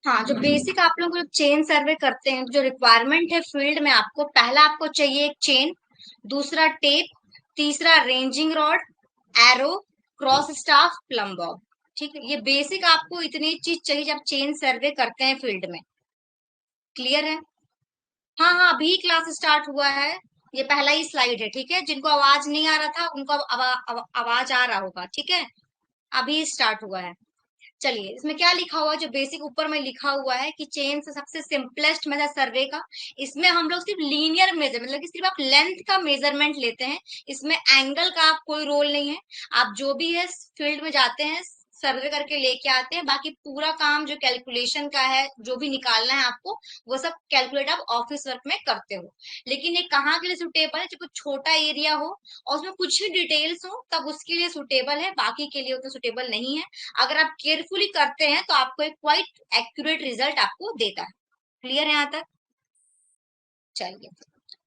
हाँ, जो बेसिक आप लोग चेन सर्वे करते हैं, जो रिक्वायरमेंट है फील्ड में, आपको पहला आपको चाहिए एक चेन, दूसरा टेप, तीसरा ranging rod, arrow, cross staff, plum Bob. ठीक है, ये बेसिक आपको इतनी चीज चाहिए जब चेन सर्वे करते हैं फील्ड में। क्लियर है? हाँ हाँ, अभी क्लास स्टार्ट हुआ है। ये पहला ही स्लाइड है, ठीक है। जिनको आवाज नहीं आ रहा था उनको अब आवाज आ रहा होगा, ठीक है। अभी स्टार्ट हुआ है। चलिए, इसमें क्या लिखा हुआ है, जो बेसिक ऊपर में लिखा हुआ है कि चेन से सबसे सिंपलेस्ट मेथड सर्वे का। इसमें हम लोग सिर्फ लीनियर मेजर, मतलब कि सिर्फ आप लेंथ का मेजरमेंट लेते हैं। इसमें एंगल का आप कोई रोल नहीं है। आप जो भी है फील्ड में जाते हैं, सर्वे करके लेके आते हैं। बाकी पूरा काम जो कैलकुलेशन का है, जो भी निकालना है आपको, वो सब कैलकुलेट आप ऑफिस वर्क में करते हो। लेकिन ये कहाँ के लिए सुटेबल है? जब कुछ छोटा एरिया हो और उसमें कुछ ही डिटेल्स हो, तब उसके लिए सुटेबल है, बाकी के लिए उतना सुटेबल नहीं है। अगर आप केयरफुली करते हैं तो आपको एक क्वाइट एक्यूरेट रिजल्ट आपको देता है। क्लियर है यहाँ तक? चलिए,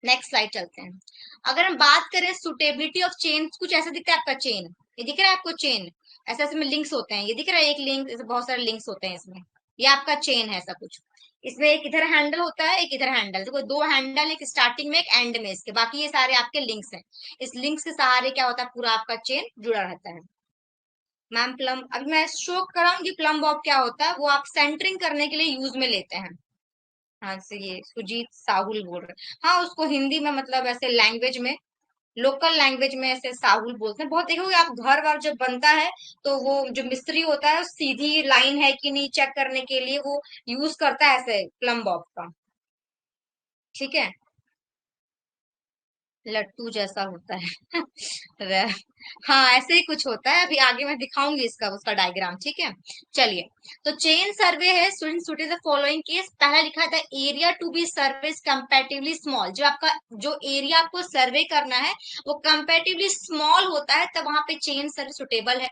नेक्स्ट स्लाइड चलते हैं। अगर हम बात करें सुटेबिलिटी ऑफ चेन, कुछ ऐसा दिखता है आपका चेन, ये दिख रहा है आपको चेन, ऐसे ऐसे में लिंक्स होते हैं, ये दिख रहा है एक लिंक, ऐसे बहुत सारे लिंक्स होते हैं इसमें। ये आपका चेन है ऐसा कुछ। इसमें एक इधर हैंडल होता है, एक इधर हैंडल, देखो दो हैंडल, एक स्टार्टिंग में एक एंड में, इसके बाकी ये सारे आपके लिंक्स हैं। इस लिंक्स के सहारे क्या होता है, पूरा आपका चेन जुड़ा रहता है। मैम प्लम, अभी मैं शो कराऊंगी प्लम बॉब क्या होता है, वो आप सेंटरिंग करने के लिए यूज में लेते हैं। हाँ, से ये सुजीत साहुल बोल रहे हैं। हाँ, उसको हिंदी में मतलब ऐसे लैंग्वेज में, लोकल लैंग्वेज में ऐसे साहुल बोलते हैं। बहुत देखोगे आप, घर वार जब बनता है तो वो जो मिस्त्री होता है, सीधी लाइन है कि नहीं चेक करने के लिए वो यूज करता है ऐसे प्लम बॉब का। ठीक है, लट्टू जैसा होता है। वह- हाँ, ऐसे ही कुछ होता है। अभी आगे मैं दिखाऊंगी इसका उसका डायग्राम, ठीक है। चलिए, तो चेन सर्वे है, student suit is the following case. पहला लिखा था area to be survey comparatively small. जो आपका जो एरिया आपको सर्वे करना है वो कंपैरेटिवली स्मॉल होता है, तब वहां पे चेन सर्वे सुटेबल है।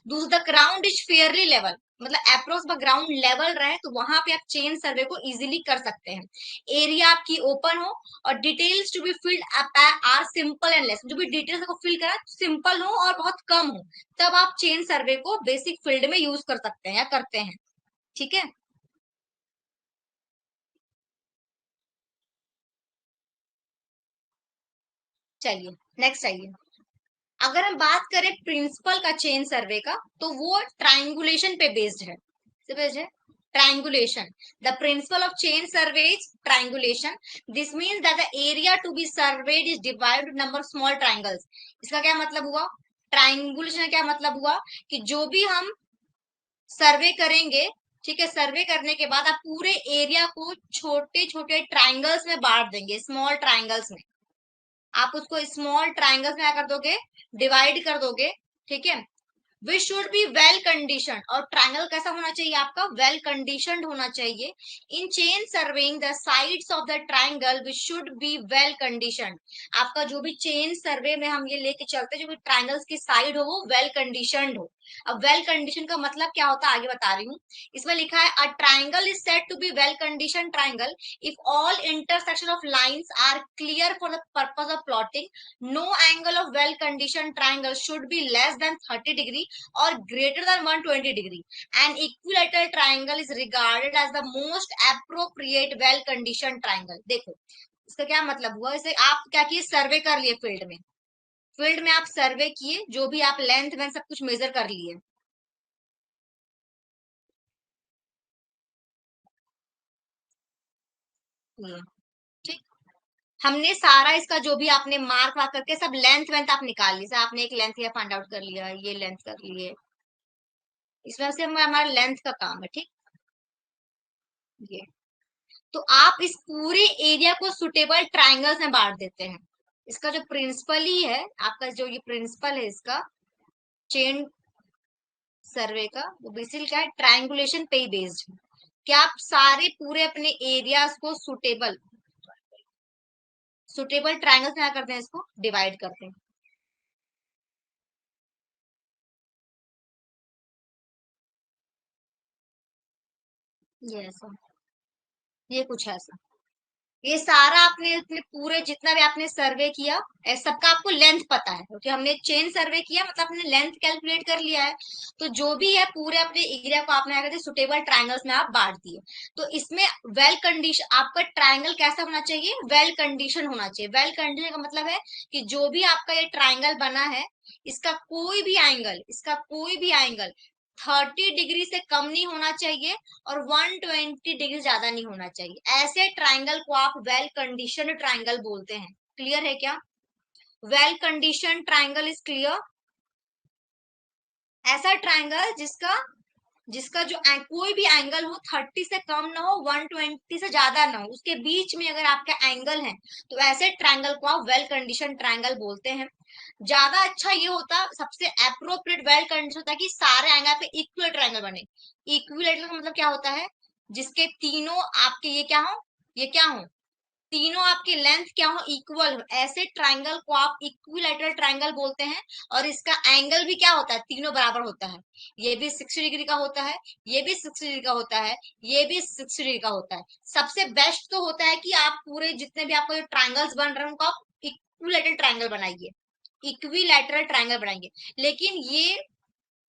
दूसरा, the ground is fairly level, मतलब अप्रोक्स ग्राउंड लेवल रहे तो वहां पे आप चेन सर्वे को इजीली कर सकते हैं। एरिया आपकी ओपन हो और details to be filled are simple and less, जो भी डिटेल्स को फिल करा सिंपल हो और बहुत कम हो, तब आप चेन सर्वे को बेसिक फील्ड में यूज कर सकते हैं या करते हैं। ठीक है, चलिए नेक्स्ट आइए। अगर हम बात करें प्रिंसिपल का चेन सर्वे का, तो वो ट्राइंगुलेशन पे बेस्ड है। से बेस्ड है triangulation. The principle of chain survey is triangulation. This means that the area to be surveyed is divided number small triangles. इसका क्या मतलब हुआ? ट्राइंगुलेशन का क्या मतलब हुआ कि जो भी हम सर्वे करेंगे, ठीक है, सर्वे करने के बाद आप पूरे एरिया को छोटे छोटे ट्राइंगल्स में बांट देंगे, स्मॉल ट्राइंगल्स में। आप उसको स्मॉल ट्राइंगल्स में क्या कर दोगे, डिवाइड कर दोगे। ठीक है, which should be well condition, और ट्रायंगल कैसा होना चाहिए आपका, वेल कंडीशनड होना चाहिए। In chain surveying the sides of the triangle which should be well conditioned. आपका जो भी चेन सर्वे में हम ये लेके चलते हैं, जो भी ट्रायंगल्स की साइड हो वो वेल कंडीशनड हो। अब वेल कंडीशन का मतलब क्या होता है आगे बता रही हूँ। इसमें लिखा है, a triangle is said to be well condition triangle if all intersection of lines are clear for the purpose of plotting. No angle of well conditioned triangle should be less than 30 degree or greater than 120 degree. An equilateral triangle is regarded as the most appropriate well conditioned triangle. देखो, इसका क्या मतलब हुआ, इसे आप क्या किए, सर्वे कर लिए फील्ड में। फील्ड में आप सर्वे किए, जो भी आप लेंथ में सब कुछ मेजर कर लिए। ठीक, हमने सारा इसका जो भी आपने मार्क वार्क करके सब लेंथ वेंथ आप निकाल ली, जैसे आपने एक लेंथ ये फाइंड आउट कर लिया, ये लेंथ कर लिए। इसमें से हमारा लेंथ का काम है, ठीक। ये, तो आप इस पूरे एरिया को सुटेबल ट्राइंगल्स में बांट देते हैं। इसका जो प्रिंसिपल ही है आपका, जो ये प्रिंसिपल है इसका चेन सर्वे का, वो बेसिकली क्या है, ट्रायंगुलेशन पे ही बेस्ड है कि आप सारे पूरे अपने एरियाज को सुटेबल सुटेबल ट्राइंगल्स में क्या करते हैं, इसको डिवाइड करते हैं। ये ऐसा, ये कुछ ऐसा। ये सारा आपने अपने पूरे जितना भी आपने सर्वे किया सबका आपको लेंथ पता है, क्योंकि हमने चेन सर्वे किया मतलब आपने लेंथ कैलकुलेट कर लिया है। तो जो भी है पूरे अपने एरिया को आपने अगर सुटेबल ट्रायंगल्स में आप बांट दिए। तो इसमें वेल कंडीशन आपका ट्रायंगल कैसा होना चाहिए, वेल कंडीशन होना चाहिए। वेल कंडीशन का मतलब है कि जो भी आपका ये ट्रायंगल बना है, इसका कोई भी एंगल 30 डिग्री से कम नहीं होना चाहिए और 120 डिग्री ज्यादा नहीं होना चाहिए। ऐसे ट्रायंगल को आप वेल कंडीशन ट्रायंगल बोलते हैं। क्लियर है क्या? Well condition triangle is clear. ऐसा ट्रायंगल जिसका जिसका जो कोई भी एंगल हो 30 से कम ना हो, 120 से ज्यादा ना हो, उसके बीच में अगर आपका एंगल है तो ऐसे ट्रायंगल को आप वेल कंडीशन ट्रायंगल बोलते हैं। ज्यादा अच्छा ये होता, सबसे अप्रोप्रिएट वेल कंडीशन होता है कि सारे एंगल पे इक्वल ट्रायंगल बने। इक्विलेटरल का मतलब क्या होता है, जिसके तीनों आपके ये क्या हो, तीनों आपके लेंथ क्या हो, इक्वल हो, ऐसे ट्रायंगल को आप इक्विलेटरल ट्रायंगल बोलते हैं। और इसका एंगल भी क्या होता है, तीनों बराबर होता है। ये भी 60 डिग्री का होता है, ये भी 60 डिग्री का होता है, ये भी 60 डिग्री का होता है। सबसे बेस्ट तो होता है कि आप पूरे जितने भी आपको जो ट्रायंगल्स बन रहे हैं उनको आप इक्विलेटरल ट्रायंगल बनाइए, इक्विलैटरल ट्रायंगल बनाएंगे। लेकिन ये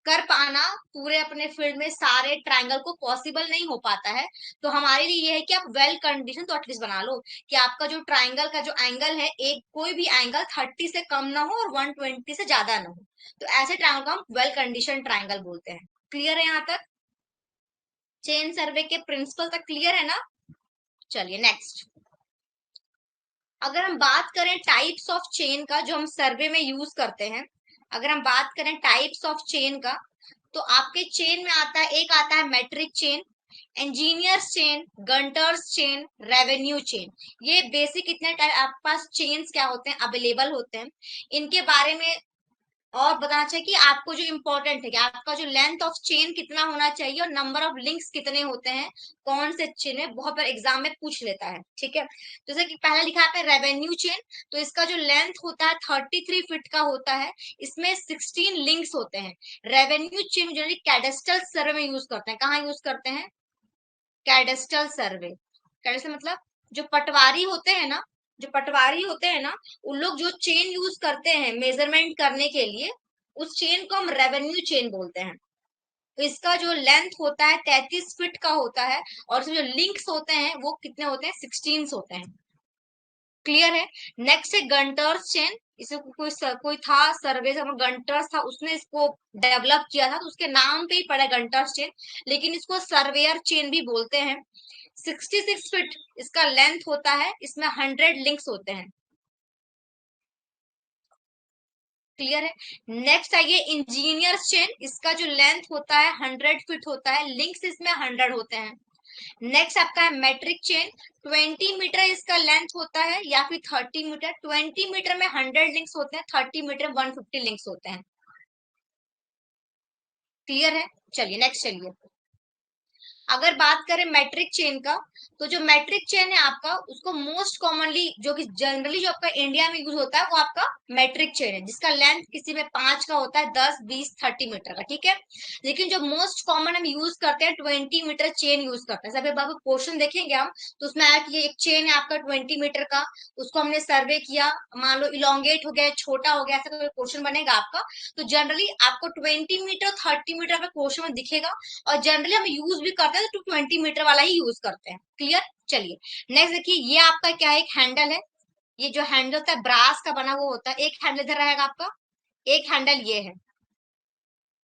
कर पाना पूरे अपने फील्ड में सारे ट्रायंगल को पॉसिबल नहीं हो पाता है। तो हमारे लिए ये है कि आप वेल कंडीशन तो एटलीस्ट बना लो कि आपका जो ट्रायंगल का जो एंगल है, एक कोई भी एंगल 30 से कम ना हो और 120 से ज्यादा ना हो। तो ऐसे ट्रायंगल को हम वेल कंडीशन ट्रायंगल बोलते हैं। क्लियर है यहाँ तक? चेन सर्वे के प्रिंसिपल तक क्लियर है ना? चलिए नेक्स्ट। अगर हम बात करें टाइप्स ऑफ चेन का जो हम सर्वे में यूज करते हैं, अगर हम बात करें टाइप्स ऑफ चेन का, तो आपके चेन में आता है, एक आता है metric chain, engineers chain, Gunter's chain, revenue chain. ये बेसिक इतने टाइप आपके पास चेन्स क्या होते हैं, अवेलेबल होते हैं। इनके बारे में और बताना चाहिए कि आपको जो इम्पोर्टेंट है कि आपका जो लेंथ ऑफ चेन कितना होना चाहिए और नंबर ऑफ लिंक्स कितने होते हैं, कौन से चेन है, बहुत बार एग्जाम में पूछ लेता है। ठीक है, जैसे कि पहला लिखा है रेवेन्यू चेन, तो इसका जो लेंथ होता है 33 फीट का होता है। इसमें 16 लिंक्स होते हैं। रेवेन्यू चेन जनरली कैडेस्टल सर्वे में यूज करते हैं। कहाँ यूज करते हैं? कैडेस्टल सर्वे। कैडेस्टल मतलब जो पटवारी होते हैं ना, जो पटवारी होते हैं ना, उन लोग जो चेन यूज करते हैं मेजरमेंट करने के लिए, उस चेन को हम रेवेन्यू चेन बोलते हैं। तो इसका जो लेंथ होता है 33 फीट का होता है और इसमें जो लिंक्स होते हैं वो कितने होते हैं, 16 होते हैं। क्लियर है? नेक्स्ट है गंटर्स चेन। इसे कोई था सर्वे से गंटर्स था, उसने इसको डेवलप किया था, तो उसके नाम पे ही पड़ा गंटर्स चेन, लेकिन इसको सर्वेयर चेन भी बोलते हैं। 66 फीट इसका लेंथ होता है, इसमें 100 लिंक्स होते हैं। क्लियर है? नेक्स्ट आइए इंजीनियर्स चेन। इसका जो लेंथ होता है 100 फीट होता है, लिंक्स इसमें 100 होते हैं। नेक्स्ट आपका है मैट्रिक चेन। 20 मीटर इसका लेंथ होता है या फिर 30 मीटर। 20 मीटर में 100 लिंक्स होते हैं, 30 मीटर में 150 लिंक्स होते हैं। क्लियर है? चलिए नेक्स्ट चलिए। अगर बात करें मैट्रिक चेन का, तो जो मैट्रिक चेन है आपका, उसको मोस्ट कॉमनली जो कि जनरली जो आपका इंडिया में यूज होता है वो आपका मैट्रिक चेन है, जिसका लेंथ किसी में 5 का होता है, 10, 20, 30 मीटर का। ठीक है, लेकिन जो मोस्ट कॉमन हम यूज करते हैं 20 मीटर चेन यूज करते हैं। सभी बाबू क्वेश्चन देखेंगे हम, तो उसमें आया कि ये एक चेन है आपका 20 मीटर का, उसको हमने सर्वे किया, मान लो इलोंगेट हो गया, छोटा हो गया, ऐसा कोई क्वेश्चन बनेगा आपका। तो जनरली आपको 20 मीटर 30 मीटर का क्वेश्चन में दिखेगा, और जनरली हम यूज भी करते हैं तो 20 मीटर वाला ही यूज करते हैं। क्लियर? चलिए नेक्स्ट देखिए, ये आपका क्या है, एक हैंडल है। ये जो हैंडल होता है ब्रास का बना हुआ होता है, एक हैंडल इधर रहेगा आपका, एक हैंडल ये है,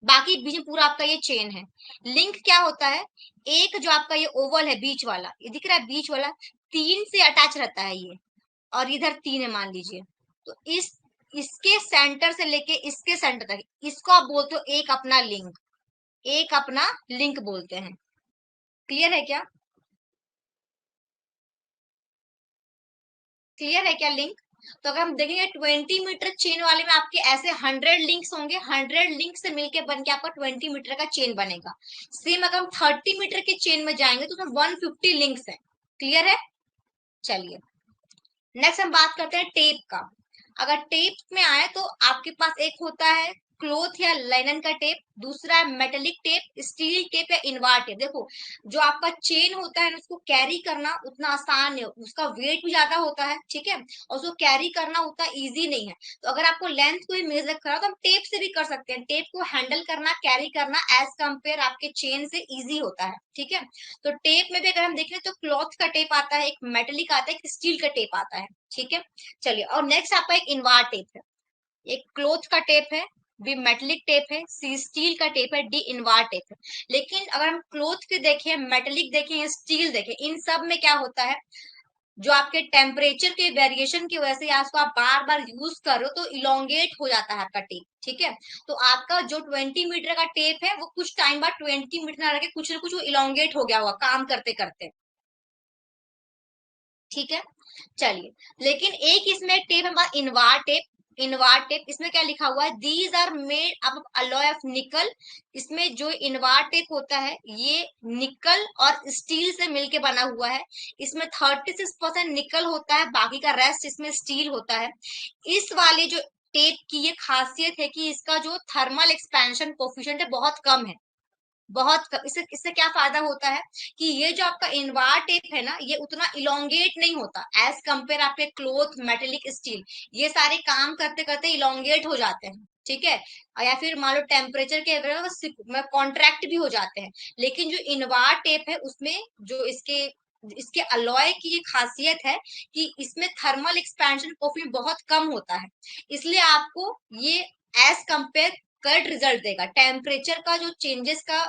बाकी बीच में पूरा आपका ये चेन है। लिंक क्या होता है, एक जो आपका ये ओवल है बीच वाला, ये दिख रहा है बीच वाला, 3 से अटैच रहता है ये, और इधर 3 है मान लीजिए। तो इसके सेंटर से लेके इसके सेंटर तक, इसको आप बोलते हो एक अपना लिंक, एक अपना लिंक बोलते हैं। क्लियर है क्या? क्लियर है क्या लिंक? तो अगर हम देखेंगे 20 मीटर चेन वाले में आपके ऐसे 100 लिंक्स होंगे, 100 लिंक से मिलके बन के आपका 20 मीटर का चेन बनेगा। सेम अगर हम 30 मीटर के चेन में जाएंगे तो उसमें 150 लिंक्स है। क्लियर है? चलिए नेक्स्ट हम बात करते हैं टेप का। अगर टेप में आए तो आपके पास एक होता है क्लोथ या लाइनन का टेप, दूसरा है मेटेलिक टेप, स्टील टेप या इनवार टेप। देखो जो आपका चेन होता है ना उसको कैरी करना उतना आसान नहीं, उसका वेट भी ज्यादा होता है, ठीक है, और उसको कैरी करना उतना इजी नहीं है। तो अगर आपको लेंथ को मेजर करा तो हम टेप से भी कर सकते हैं। टेप को हैंडल करना, कैरी करना एज कंपेयर आपके चेन से इजी होता है, ठीक है। तो टेप में भी अगर हम देखें तो क्लॉथ का टेप आता है, एक मेटेलिक आता है, एक स्टील का टेप आता है, ठीक है। चलिए, और नेक्स्ट आपका एक इनवार टेप है। एक क्लोथ का टेप है, बी मेटेलिक टेप है, सी स्टील का टेप है, डी इनवार टेप है। लेकिन अगर हम क्लोथ के देखें, मेटेलिक देखें या स्टील देखें, इन सब में क्या होता है, जो आपके टेम्परेचर के वेरिएशन की वजह से उसको आप बार बार यूज करो तो इलोंगेट हो जाता है आपका टेप, ठीक है। तो आपका जो 20 मीटर का टेप है वो कुछ टाइम बाद 20 मीटर ना रह के कुछ ना कुछ वो इलोंगेट हो गया हुआ काम करते करते, ठीक है। चलिए, लेकिन एक इसमें टेप हमारा इनवार टेप। इनवार टेप इसमें क्या लिखा हुआ है, these are made of alloy of nickel. इसमें जो इनवार टेप होता है ये निकल और स्टील से मिलके बना हुआ है। इसमें 36% निकल होता है, बाकी का रेस्ट इसमें स्टील होता है। इस वाले जो टेप की ये खासियत है कि इसका जो थर्मल एक्सपेंशन कोफिशिएंट है बहुत कम है, इससे इससे क्या फायदा होता है कि ये जो आपका इनवार टेप है ना ये उतना इलोंगेट नहीं होता एज कंपेयर आपके क्लोथ, मेटेलिक, स्टील। ये सारे काम करते करते इलोंगेट हो जाते हैं, ठीक है, या फिर मान लो टेम्परेचर के में कॉन्ट्रैक्ट भी हो जाते हैं। लेकिन जो इनवार टेप है उसमें जो इसके इसके अलॉय की ये खासियत है कि इसमें थर्मल एक्सपेंशन कोफिशिएंट बहुत कम होता है, इसलिए आपको ये एज कंपेयर कट रिजल्ट देगा। टेम्परेचर का जो चेंजेस का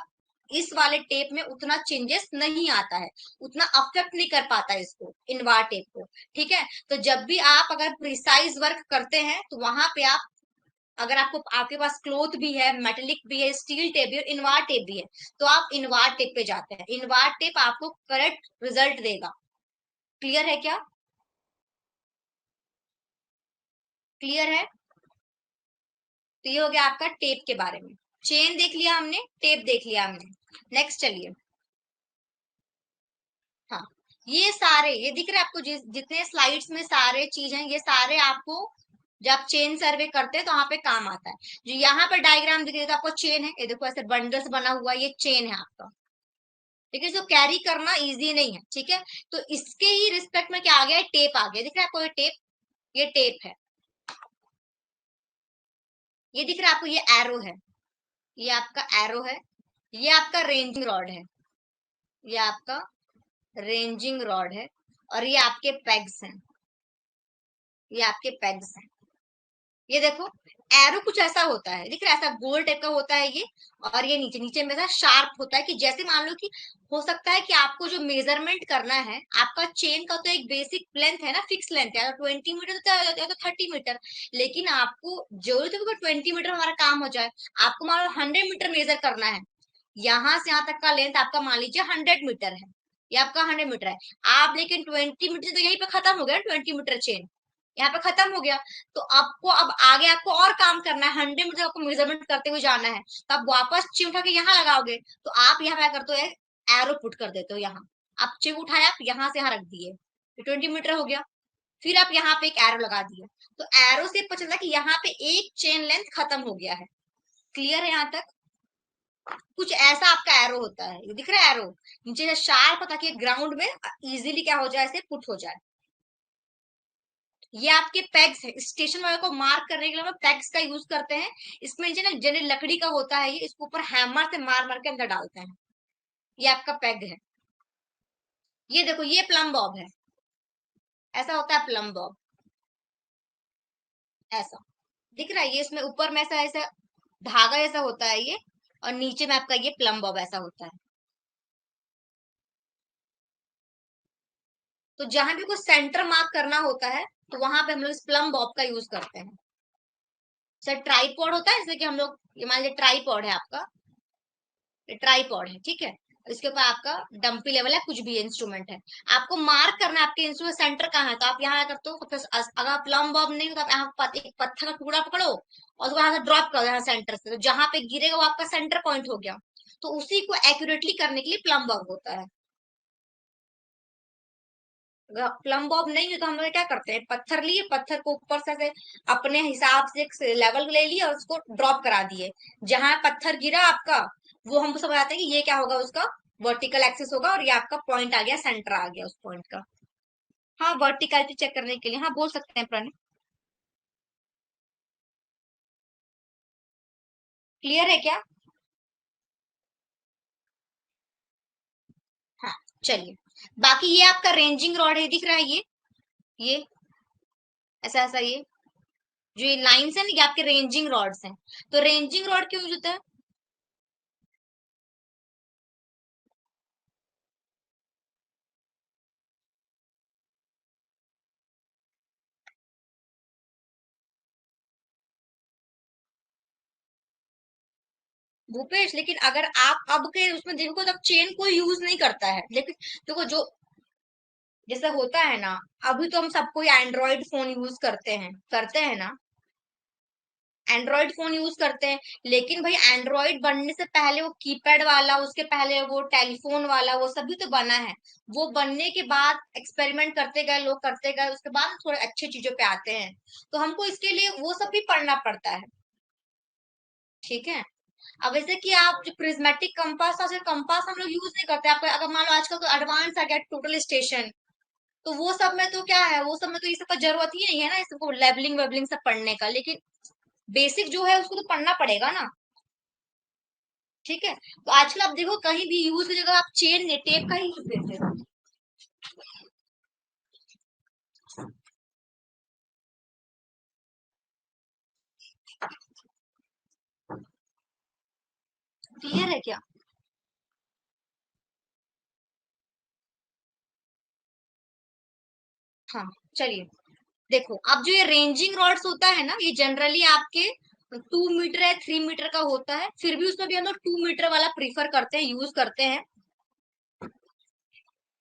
इस वाले टेप में उतना चेंजेस नहीं आता है, उतना अफेक्ट नहीं कर पाता है इसको, इनवार टेप को, ठीक है। तो जब भी आप अगर प्रिसाइज वर्क करते हैं तो वहां पे आप, अगर आपको आपके पास क्लोथ भी है, मेटेलिक भी है, स्टील टेप भी है, इनवार टेप भी है, तो आप इनवार टेप पे जाते हैं। इनवार टेप आपको करेक्ट रिजल्ट देगा। क्लियर है क्या? क्लियर है? तो ये हो गया आपका टेप के बारे में। चेन देख लिया हमने, टेप देख लिया हमने। नेक्स्ट चलिए। हाँ, ये सारे ये दिख रहे हैं आपको, जितने स्लाइड्स में सारे चीज हैं ये सारे आपको जब चेन सर्वे करते हैं तो वहां पे काम आता है। जो यहाँ पर डायग्राम दिख रही है तो आपको चेन है, ये देखो ऐसे बंडल्स बना हुआ है, ये चेन है आपका, ठीक है, जो कैरी करना इजी नहीं है, ठीक है। तो इसके ही रिस्पेक्ट में क्या आ गया, टेप आ गया, दिख रहा है आपको ये टेप, ये टेप है, ये दिख रहा है आपको, ये एरो है, ये आपका एरो है, ये आपका रेंजिंग रॉड है, ये आपका रेंजिंग रॉड है, और ये आपके पेग्स हैं, ये आपके पेग्स हैं। ये देखो एरो कुछ ऐसा होता है, दिख रहा है, ऐसा गोल टाइप का होता है ये, और ये नीचे नीचे में ऐसा शार्प होता है कि जैसे मान लो कि हो सकता है कि आपको जो मेजरमेंट करना है, आपका चेन का तो एक बेसिक लेंथ है ना, फिक्स लेंथ है, 20 मीटर तो 30 मीटर, लेकिन आपको जरूरत है कि 20 मीटर हमारा काम हो जाए। आपको मान लो 100 मीटर मेजर करना है, यहाँ से यहाँ तक का लेंथ आपका मान लीजिए 100 मीटर है, ये आपका 100 मीटर है। आप लेकिन 20 मीटर तो यहीं पे खत्म हो गया, 20 मीटर चेन यहाँ पे खत्म हो गया। तो आपको अब आगे आपको और काम करना है, 100 मीटर आपको मेजरमेंट करते हुए जाना है, तो आप वापस चिप उठा के यहाँ लगाओगे, तो आप यहाँ क्या करते हो, एरो पुट कर देते हो यहाँ। आप चिप उठाए, आप यहाँ से यहाँ रख दिए, 20 मीटर हो गया। फिर आप यहाँ पे एक एरो लगा दिए, तो एरो से पता चलता है कि यहाँ पे एक चेन लेंथ खत्म हो गया है। क्लियर है यहाँ तक? कुछ ऐसा आपका एरो होता है, ये दिख रहा है एरो नीचे से शार्प, ताकि ग्राउंड में इजीली क्या हो जाए, ऐसे पुट हो जाए। ये आपके पेग्स है, स्टेशन वाले को मार्क करने के लिए हम पेग्स का यूज करते हैं। इसमें नीचे ना जनरल लकड़ी का होता है, ये इसको ऊपर हैमर से मार मार के अंदर डालते हैं। ये आपका पेग है। ये देखो ये प्लम बॉब है, ऐसा होता है प्लम बॉब, ऐसा दिख रहा है, ये इसमें ऊपर में ऐसा ऐसा धागा जैसा होता है ये, और नीचे में आपका ये प्लम बॉब ऐसा होता है। तो जहां भी कुछ सेंटर मार्क करना होता है तो वहां पे हम लोग इस प्लम बॉब का यूज करते हैं। सर ट्राईपॉड होता है, जैसे कि हम लोग, ये मान लीजिए ट्राईपॉड है आपका, ये ट्राईपॉड है, ठीक है, इसके ऊपर आपका डंपी लेवल है, कुछ भी इंस्ट्रूमेंट है, आपको मार्क करना है आपके इंस्ट्रूमेंट सेंटर कहाँ है, तो आप यहाँ करते हो, अगर प्लम बॉब नहीं हो तो आप यहाँ एक पत्थर का टुकड़ा पकड़ो और उसको यहाँ से ड्रॉप करो, यहाँ सेंटर से, तो जहां पे गिरेगा वो आपका सेंटर पॉइंट हो गया। तो उसी को एक्यूरेटली करने के लिए प्लम बॉब होता है। प्लम बॉब नहीं है तो हम लोग क्या करते हैं, पत्थर लिए, पत्थर को ऊपर से अपने हिसाब से एक लेवल ले लिया और उसको ड्रॉप करा दिए। जहां पत्थर गिरा आपका, वो हम सब बताते हैं कि ये क्या होगा, उसका वर्टिकल एक्सिस होगा, और ये आपका पॉइंट आ गया, सेंटर आ गया उस पॉइंट का। हाँ, वर्टिकलिटी चेक करने के लिए हाँ बोल सकते हैं प्रणय। क्लियर है क्या? हाँ, चलिए। बाकी ये आपका रेंजिंग रॉड है, दिख रहा है ये ऐसा ऐसा, ये जो ये लाइंस है ना, ये आपके रेंजिंग रॉड्स हैं। तो रेंजिंग रॉड क्यों यूज होता है? भूपेश, लेकिन अगर आप अब के उसमें देखो तो चेन कोई यूज नहीं करता है, लेकिन देखो जो जैसा होता है ना, अभी तो हम सब कोई एंड्रॉइड फोन यूज करते हैं ना, एंड्रॉइड फोन यूज करते हैं। लेकिन भाई एंड्रॉइड बनने से पहले वो कीपैड वाला, उसके पहले वो टेलीफोन वाला, वो सभी तो बना है। वो बनने के बाद एक्सपेरिमेंट करते गए लोग, करते गए, उसके बाद थोड़े अच्छे चीजों पे आते हैं। तो हमको इसके लिए वो सब भी पढ़ना पड़ता है। ठीक है। अब जैसे कि आप जो प्रिज्मेटिक कंपास था, सिर्फ कंपास हम लोग यूज नहीं करते। आप अगर मान लो आजकल तो एडवांस आ गया टोटल स्टेशन, तो वो सब में तो क्या है, वो सब में तो ये सब का जरूरत ही नहीं है ना, इसको लेबलिंग वेबलिंग सब पढ़ने का। लेकिन बेसिक जो है उसको तो पढ़ना पड़ेगा ना। ठीक है। तो आजकल आप देखो कहीं भी यूज की जगह आप चेन टेप का ही यूज देते हो। क्लियर है क्या? हाँ, चलिए। देखो अब जो ये रेंजिंग रॉड्स होता है ना, ये जनरली आपके 2 मीटर या 3 मीटर का होता है, फिर भी उसमें भी हम लोग 2 मीटर वाला प्रीफर करते हैं, यूज करते हैं।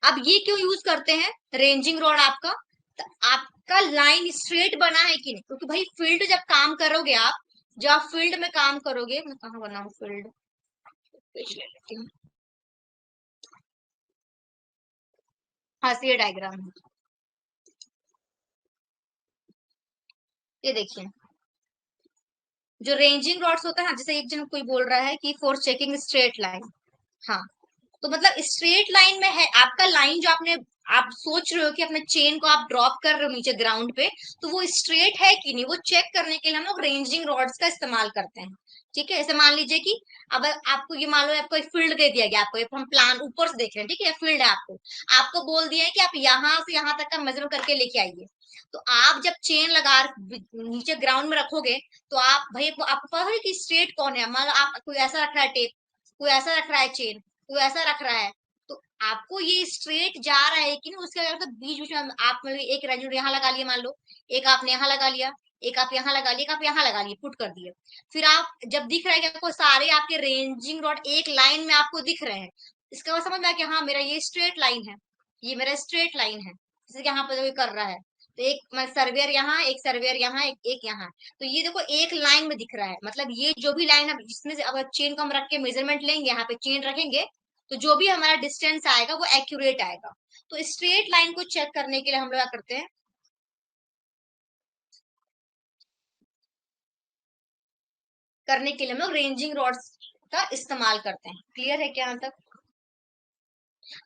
अब ये क्यों यूज करते हैं रेंजिंग रॉड आपका? तो आपका लाइन स्ट्रेट बना है कि नहीं, क्योंकि भाई फील्ड जब काम करोगे आप, जब आप फील्ड में काम करोगे, मैं कहाँ बनाऊं फील्ड, पेज ले लेती हूँ। हाँ, ये डायग्राम है, ये देखिए। जो रेंजिंग रॉड्स होता है ना, जैसे एक जन कोई बोल रहा है कि फॉर चेकिंग स्ट्रेट लाइन। हाँ, तो मतलब स्ट्रेट लाइन में है आपका लाइन, जो आपने, आप सोच रहे हो कि अपने चेन को आप ड्रॉप कर रहे हो नीचे ग्राउंड पे, तो वो स्ट्रेट है कि नहीं, वो चेक करने के लिए हम लोग रेंजिंग रॉड्स का इस्तेमाल करते हैं। ठीक है। ऐसे मान लीजिए कि अब आपको ये मान लो आपको एक फील्ड दे दिया गया, आपको एक हम प्लान ऊपर से देख रहे हैं, ठीक है, फील्ड है, आपको आपको बोल दिया है कि आप यहाँ से यहाँ तक का मेजर करके लेके आइए। तो आप जब चेन लगा नीचे ग्राउंड में रखोगे, तो आप भाई आपको पता है कि स्ट्रेट कौन है। मान लो आप, कोई ऐसा रख रहा है टेप, कोई ऐसा रख रहा है चेन, कोई ऐसा रख रहा है, तो आपको ये स्ट्रेट जा रहा है कि नहीं, उसके अगर तो बीच बीच में आप मतलब एक रेंज यहाँ लगा लिया मान लो, एक आपने यहाँ लगा लिया, एक आप यहाँ लगा लिए, एक आप यहाँ लगा लिए, पुट कर दिए। फिर आप जब दिख रहा है कि आपको सारे आपके रेंजिंग रॉड एक लाइन में आपको दिख रहे हैं, इसका मतलब समझ में आया कि हाँ मेरा ये स्ट्रेट लाइन है, ये मेरा स्ट्रेट लाइन है, जैसे कि यहाँ पर जो कर रहा है। तो एक सर्वेयर यहाँ, एक सर्वेयर यहाँ, एक यहाँ, तो ये देखो एक लाइन में दिख रहा है। मतलब ये जो भी लाइन, अब जिसमें से अब चेन को हम रख के मेजरमेंट लेंगे, यहाँ पे चेन रखेंगे, तो जो भी हमारा डिस्टेंस आएगा वो एक्यूरेट आएगा। तो स्ट्रेट लाइन को चेक करने के लिए हम लोग क्या करते हैं, करने के लिए हम लोग रेंजिंग रॉड्स का इस्तेमाल करते हैं। क्लियर है क्या यहाँ तक?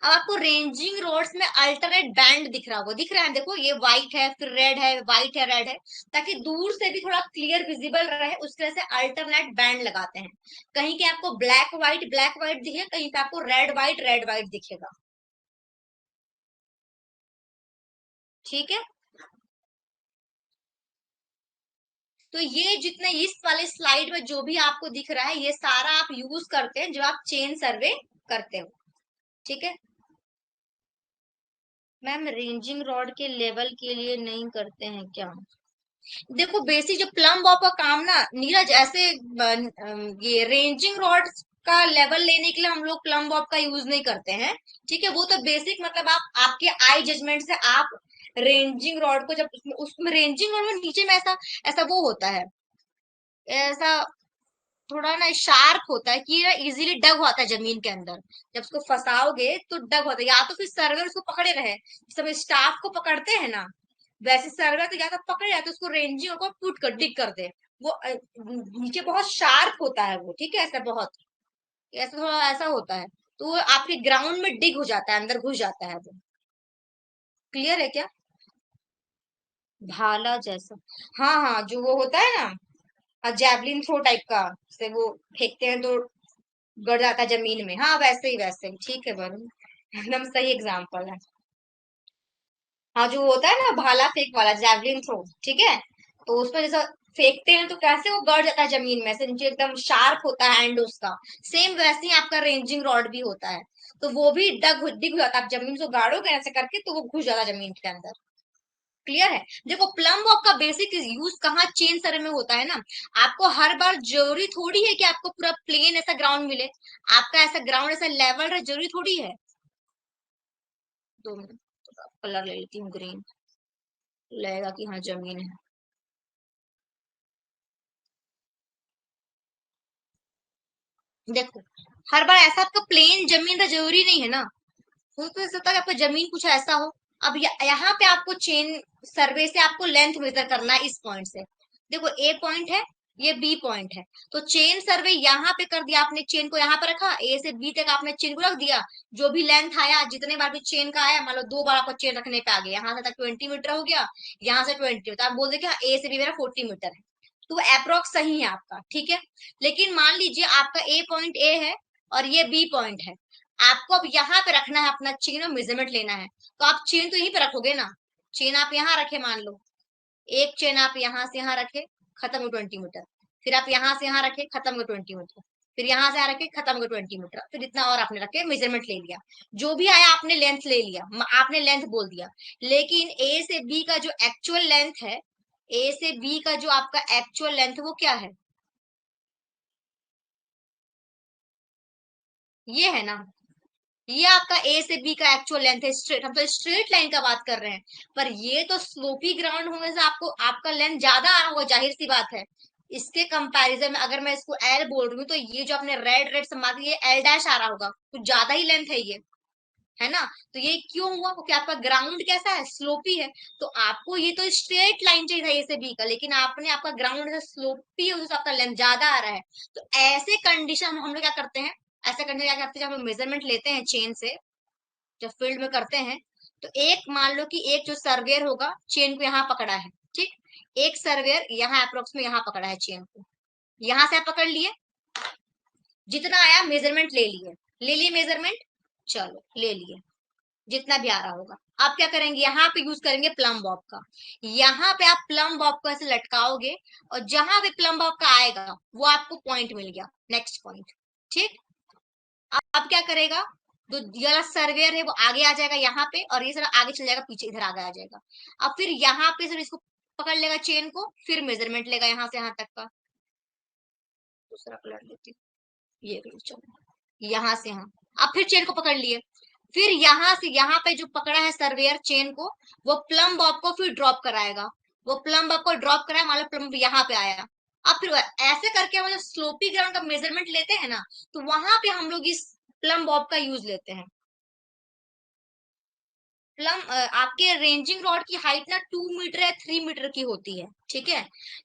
अब आपको रेंजिंग रोड्स में अल्टरनेट बैंड दिख रहा होगा, दिख रहा है, देखो ये व्हाइट है, फिर रेड है, व्हाइट है, रेड है, ताकि दूर से भी थोड़ा क्लियर विजिबल रहे, उस तरह से अल्टरनेट बैंड लगाते हैं। कहीं के आपको ब्लैक व्हाइट दिखे, कहीं पे आपको रेड व्हाइट दिखेगा। ठीक है। तो ये जितने इस वाले स्लाइड में जो भी आपको दिख रहा है, ये सारा आप यूज करते हैं जब आप चेन सर्वे करते हो। ठीक है। मैम, रेंजिंग रॉड के लेवल के लिए नहीं करते हैं क्या? देखो बेसिक जो प्लम बॉब का काम ना नीरज, ऐसे ये रेंजिंग रॉड का लेवल लेने के लिए हम लोग प्लम बॉब का यूज नहीं करते हैं। ठीक है। वो तो बेसिक मतलब आप आपके आई जजमेंट से आप रेंजिंग रॉड को, जब उसमें रेंजिंग रॉड में नीचे में ऐसा ऐसा वो होता है, ऐसा थोड़ा ना शार्प होता है कि ये इजीली डग होता है जमीन के अंदर। जब उसको फंसाओगे तो डग होता है, या तो फिर सर्वर उसको पकड़े रहे, सब स्टाफ को पकड़ते हैं ना, वैसे सर्वर तो या तो पकड़े या तो उसको रेंजिंग को पुट कर डिग कर दे। वो नीचे बहुत शार्प होता है वो, ठीक है, ऐसा बहुत, ऐसा थोड़ा ऐसा होता है, तो वो आपके ग्राउंड में डिग हो जाता है, अंदर घुस जाता है वो। क्लियर है क्या? भाला जैसा, हाँ हाँ, जो वो होता है ना, जैवलिन थ्रो टाइप का, से वो फेंकते हैं तो गड़ जाता है जमीन में, हाँ वैसे ही, वैसे ही, ठीक है वरुण, एकदम सही एग्जाम्पल है। हाँ, जो होता है ना भाला फेंक वाला, जैवलिन थ्रो, ठीक है, तो उसमें जैसा फेंकते हैं तो कैसे वो गड़ जाता है जमीन में से नीचे, एकदम शार्प होता है एंड उसका। सेम वैसे ही आपका रेंजिंग रॉड भी होता है, तो वो भी डिग हो जाता है, आप जमीन से गाड़ोगे ऐसे करके तो वो घुस जाता है जमीन के अंदर। क्लियर है? देखो, प्लम बॉब का बेसिक यूज कहाँ चेन सर्वे में होता है ना, आपको हर बार जरूरी थोड़ी है कि आपको पूरा प्लेन ऐसा ग्राउंड मिले, आपका ऐसा ग्राउंड ऐसा लेवल है, जरूरी थोड़ी है। 2 मिनट, कलर ले लेती हूँ, ग्रीन लगेगा कि हाँ जमीन है। देखो, हर बार ऐसा आपका प्लेन जमीन का जरूरी नहीं है ना, हो सकता है आपका जमीन कुछ ऐसा हो। अब यहाँ पे आपको चेन सर्वे से आपको लेंथ मेजर करना है इस पॉइंट से। देखो, ए पॉइंट है, ये बी पॉइंट है, तो चेन सर्वे यहाँ पे कर दिया आपने, चेन को यहाँ पे रखा, ए से बी तक आपने चेन को रख दिया। जो भी लेंथ आया, जितने बार भी चेन का आया, मान लो 2 बार आपको चेन रखने पे आ गया, यहाँ से तक 20 मीटर हो गया, यहाँ से 20, तो आप बोल दे कि हाँ, ए से बी मेरा 40 मीटर है, तो अप्रोक्स सही है आपका, ठीक है। लेकिन मान लीजिए आपका ए पॉइंट ए है और ये बी पॉइंट है, आपको अब यहाँ पे रखना है अपना चेन और मेजरमेंट लेना है, तो आप चेन तो यहीं पे रखोगे ना। चेन आप यहाँ रखे, मान लो एक चेन आप यहाँ से यहाँ रखे, खत्म हो 20 मीटर, फिर आप यहाँ से यहाँ रखे, खत्म हो 20 मीटर, फिर यहाँ से यहाँ रखे, खत्म हो 20 मीटर, फिर इतना और आपने रखे, मेजरमेंट ले लिया, जो भी आया आपने लेंथ ले लिया, आपने लेंथ बोल दिया। लेकिन ए से बी का जो एक्चुअल लेंथ है, ए से बी का जो आपका एक्चुअल लेंथ वो क्या है, ये है ना, ये आपका ए से बी का एक्चुअल लेंथ है, स्ट्रेट, हम तो स्ट्रेट लाइन का बात कर रहे हैं। पर ये तो स्लोपी ग्राउंड होने से आपको आपका लेंथ ज्यादा आ रहा होगा, जाहिर सी बात है। इसके कंपैरिजन में अगर मैं इसको एल बोल रही हूँ, तो ये जो आपने रेड रेड समा ये एल डैश आ रहा होगा, कुछ ज्यादा ही लेंथ है ये, है ना। तो ये क्यों हुआ, क्योंकि आपका ग्राउंड कैसा है, स्लोपी है। तो आपको ये तो स्ट्रेट लाइन चाहिए था ए से बी का, लेकिन आपने आपका ग्राउंड स्लोपी है, उससे आपका लेंथ ज्यादा आ रहा है। तो ऐसे कंडीशन हम लोग क्या करते हैं, ऐसे कंडीशन क्या करते हैं, जब हम मेजरमेंट लेते हैं चेन से, जब फील्ड में करते हैं, तो एक मान लो कि एक जो सर्वेयर होगा चेन को यहाँ पकड़ा है, ठीक, एक सर्वेयर यहाँ अप्रोक्स में यहाँ पकड़ा है चेन को, यहाँ से आप पकड़ लिए, जितना आया मेजरमेंट ले लिए मेजरमेंट, चलो ले लिए, जितना भी आ रहा होगा। आप क्या करेंगे, यहाँ पे यूज करेंगे प्लम बॉब का, यहाँ पे आप प्लम बॉब को ऐसे लटकाओगे, और जहां पे प्लम बॉब का आएगा वो आपको पॉइंट मिल गया, नेक्स्ट पॉइंट, ठीक। अब क्या करेगा, जो ये वाला सर्वेयर है वो आगे आ जाएगा यहाँ पे, और ये सारा आगे चल जाएगा, पीछे इधर आगे आ जाएगा। अब फिर यहाँ पे सर इसको पकड़ लेगा चेन को, फिर मेजरमेंट लेगा यहाँ से यहाँ तक का। दूसरा कलर लेती हूँ, ये कलर, चलो यहाँ से यहाँ, अब फिर चेन को पकड़ लिए, फिर यहाँ से यहाँ पे जो पकड़ा है सर्वेयर चेन को, वो प्लम बॉब को फिर ड्रॉप कराएगा, वो प्लम बॉब को ड्रॉप कराया, मान लो प्लम यहाँ पे आया। अब फिर ऐसे करके हम जब स्लोपी ग्राउंड का मेजरमेंट लेते हैं ना, तो वहां पे हम लोग इस प्लम बॉब का यूज लेते हैं। प्लम आपके रेंजिंग रॉड की हाइट ना 2 मीटर या 3 मीटर की होती है, ठीक है,